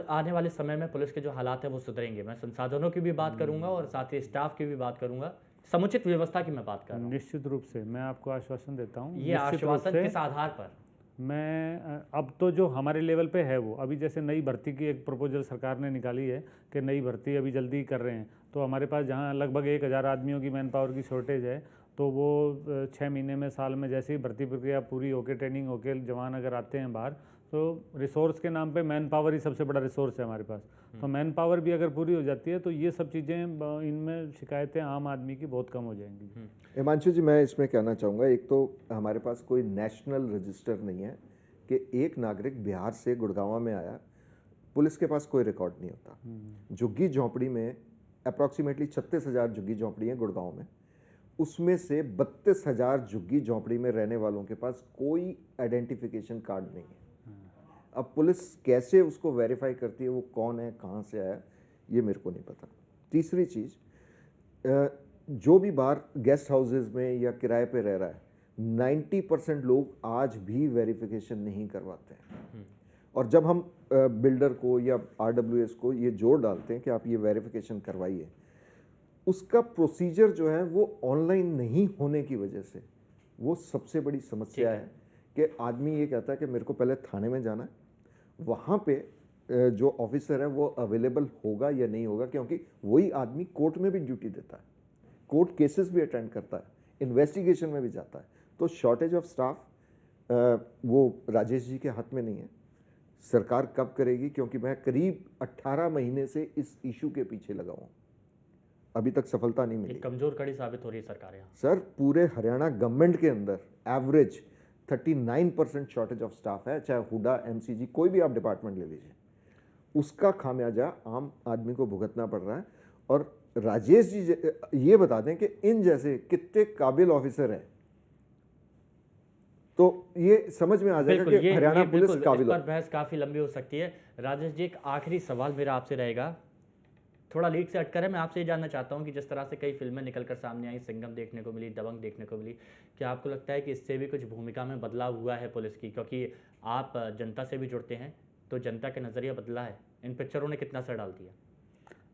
आने वाले समय में पुलिस के जो हालात है वो सुधरेंगे? मैं संसाधनों की भी बात करूंगा और साथ ही स्टाफ की भी बात करूंगा, समुचित व्यवस्था की मैं बात कर रहा हूँ। निश्चित रूप से मैं आपको आश्वासन देता हूँ। ये आश्वासन किस आधार पर? मैं अब तो जो हमारे लेवल पे है वो, अभी जैसे नई भर्ती की एक प्रपोजल सरकार ने निकाली है कि नई भर्ती अभी जल्दी कर रहे हैं, तो हमारे पास जहाँ लगभग 1000 आदमियों की मैन पावर की शॉर्टेज है, तो वो 6 महीने में, साल में जैसे ही भर्ती प्रक्रिया पूरी होकर, ट्रेनिंग होकर जवान अगर आते हैं बाहर, तो रिसोर्स के नाम पे मैन पावर ही सबसे बड़ा रिसोर्स है हमारे पास। तो मैन पावर भी अगर पूरी हो जाती है तो ये सब चीज़ें, इनमें शिकायतें आम आदमी की बहुत कम हो जाएंगी। हिमांशु जी, मैं इसमें कहना चाहूँगा, एक तो हमारे पास कोई नेशनल रजिस्टर नहीं है कि एक नागरिक बिहार से गुड़गांव में आया, पुलिस के पास कोई रिकॉर्ड नहीं होता। झुग्गी झोंपड़ी में अप्रॉक्सीमेटली 36,000 झुग्गी झोंपड़ी हैं गुड़गांव में, उसमें से 32,000 झुग्गी झोंपड़ी में रहने वालों के पास कोई आइडेंटिफिकेशन कार्ड नहीं है। अब पुलिस कैसे उसको वेरीफाई करती है, वो कौन है, कहाँ से आया, ये मेरे को नहीं पता। तीसरी चीज़, जो भी बाहर गेस्ट हाउसेज में या किराए पे रह रहा है, 90% लोग आज भी वेरिफिकेशन नहीं करवाते हैं। और जब हम बिल्डर को या RWS को ये जोर डालते हैं कि आप ये वेरिफिकेशन करवाइए, उसका प्रोसीजर जो है वो ऑनलाइन नहीं होने की वजह से वो सबसे बड़ी समस्या है कि आदमी ये कहता है कि मेरे को पहले थाने में जाना है, वहाँ पे जो ऑफिसर है वो अवेलेबल होगा या नहीं होगा, क्योंकि वही आदमी कोर्ट में भी ड्यूटी देता है, कोर्ट केसेस भी अटेंड करता है, इन्वेस्टिगेशन में भी जाता है। तो शॉर्टेज ऑफ स्टाफ वो राजेश जी के हाथ में नहीं है, सरकार कब करेगी, क्योंकि मैं करीब 18 महीने से इस इशू के पीछे लगा हूँ, अभी तक सफलता नहीं मिली। एक कमजोर कड़ी साबित हो रही है सरकार यहाँ। सर पूरे हरियाणा गवर्नमेंट के अंदर एवरेज 39% शॉर्टेज ऑफ स्टाफ है, चाहे हुडा, MCG, कोई भी आप डिपार्टमेंट ले लीजिए, उसका खामियाजा आम आदमी को भुगतना पड़ रहा है। और राजेश जी ये बता दें कि इन जैसे कितने काबिल ऑफिसर हैं, तो ये समझ में आ जाएगा कि हरियाणा पुलिस काबिल इस पर बहस काफ़ी लंबी हो सकती है। राजेश जी, एक आखिरी सवाल मेरा आपसे रहेगा, थोड़ा लीक से हटकर है, मैं आपसे ये जानना चाहता हूँ कि जिस तरह से कई फिल्में निकलकर सामने आई, सिंघम देखने को मिली, दबंग देखने को मिली, क्या आपको लगता है कि इससे भी कुछ भूमिका में बदलाव हुआ है पुलिस की? क्योंकि आप जनता से भी जुड़ते हैं, तो जनता का नज़रिया बदला है, इन पिक्चरों ने कितना असर डाल दिया?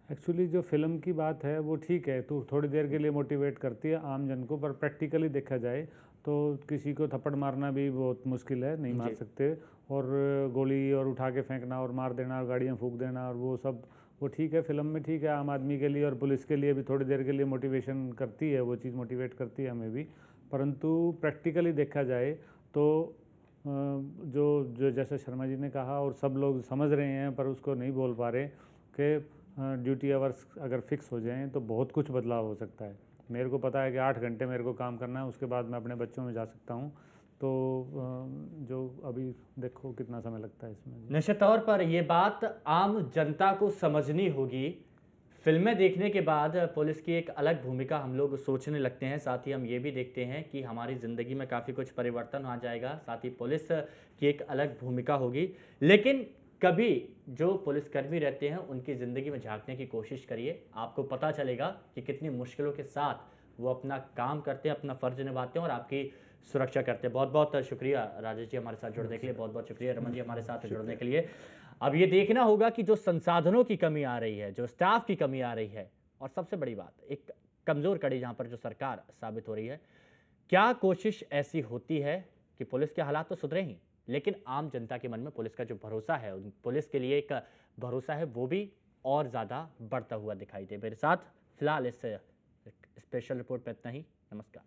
एक्चुअली जो फिल्म की बात है वो ठीक है, तो थोड़ी देर के लिए मोटिवेट करती है आम जन को, पर प्रैक्टिकली देखा जाए तो किसी को थप्पड़ मारना भी बहुत मुश्किल है, नहीं मार सकते। और गोली और उठा के फेंकना और मार देना और गाड़ियाँ फूंक देना और वो सब, वो ठीक है फिल्म में, ठीक है, आम आदमी के लिए और पुलिस के लिए भी थोड़ी देर के लिए मोटिवेशन करती है, वो चीज़ मोटिवेट करती है हमें भी। परंतु प्रैक्टिकली देखा जाए तो जो जैसे शर्मा जी ने कहा और सब लोग समझ रहे हैं पर उसको नहीं बोल पा रहे कि ड्यूटी आवर्स अगर फिक्स हो जाएं तो बहुत कुछ बदलाव हो सकता है। मेरे को पता है कि 8 घंटे मेरे को काम करना है, उसके बाद मैं अपने बच्चों में जा सकता हूँ, तो जो अभी देखो कितना समय लगता है इसमें। निश्चित तौर पर ये बात आम जनता को समझनी होगी। फिल्में देखने के बाद पुलिस की एक अलग भूमिका हम लोग सोचने लगते हैं, साथ ही हम ये भी देखते हैं कि हमारी ज़िंदगी में काफ़ी कुछ परिवर्तन आ जाएगा, साथ ही पुलिस की एक अलग भूमिका होगी। लेकिन कभी जो पुलिसकर्मी रहते हैं उनकी ज़िंदगी में झांकने की कोशिश करिए, आपको पता चलेगा कि कितनी मुश्किलों के साथ वो अपना काम करते हैं, अपना फ़र्ज निभाते हैं और आपकी सुरक्षा करते हैं। बहुत बहुत शुक्रिया राजेश जी हमारे साथ जुड़ने के लिए, बहुत बहुत शुक्रिया रमन जी हमारे साथ जुड़ने के लिए। अब ये देखना होगा कि जो संसाधनों की कमी आ रही है, जो स्टाफ की कमी आ रही है, और सबसे बड़ी बात एक कमज़ोर कड़ी जहाँ पर जो सरकार साबित हो रही है, क्या कोशिश ऐसी होती है कि पुलिस के हालात तो सुधरे ही, लेकिन आम जनता के मन में पुलिस का जो भरोसा है, पुलिस के लिए एक भरोसा है, वो भी और ज़्यादा बढ़ता हुआ दिखाई दे। मेरे साथ फिलहाल इस स्पेशल रिपोर्ट में इतना ही। नमस्कार।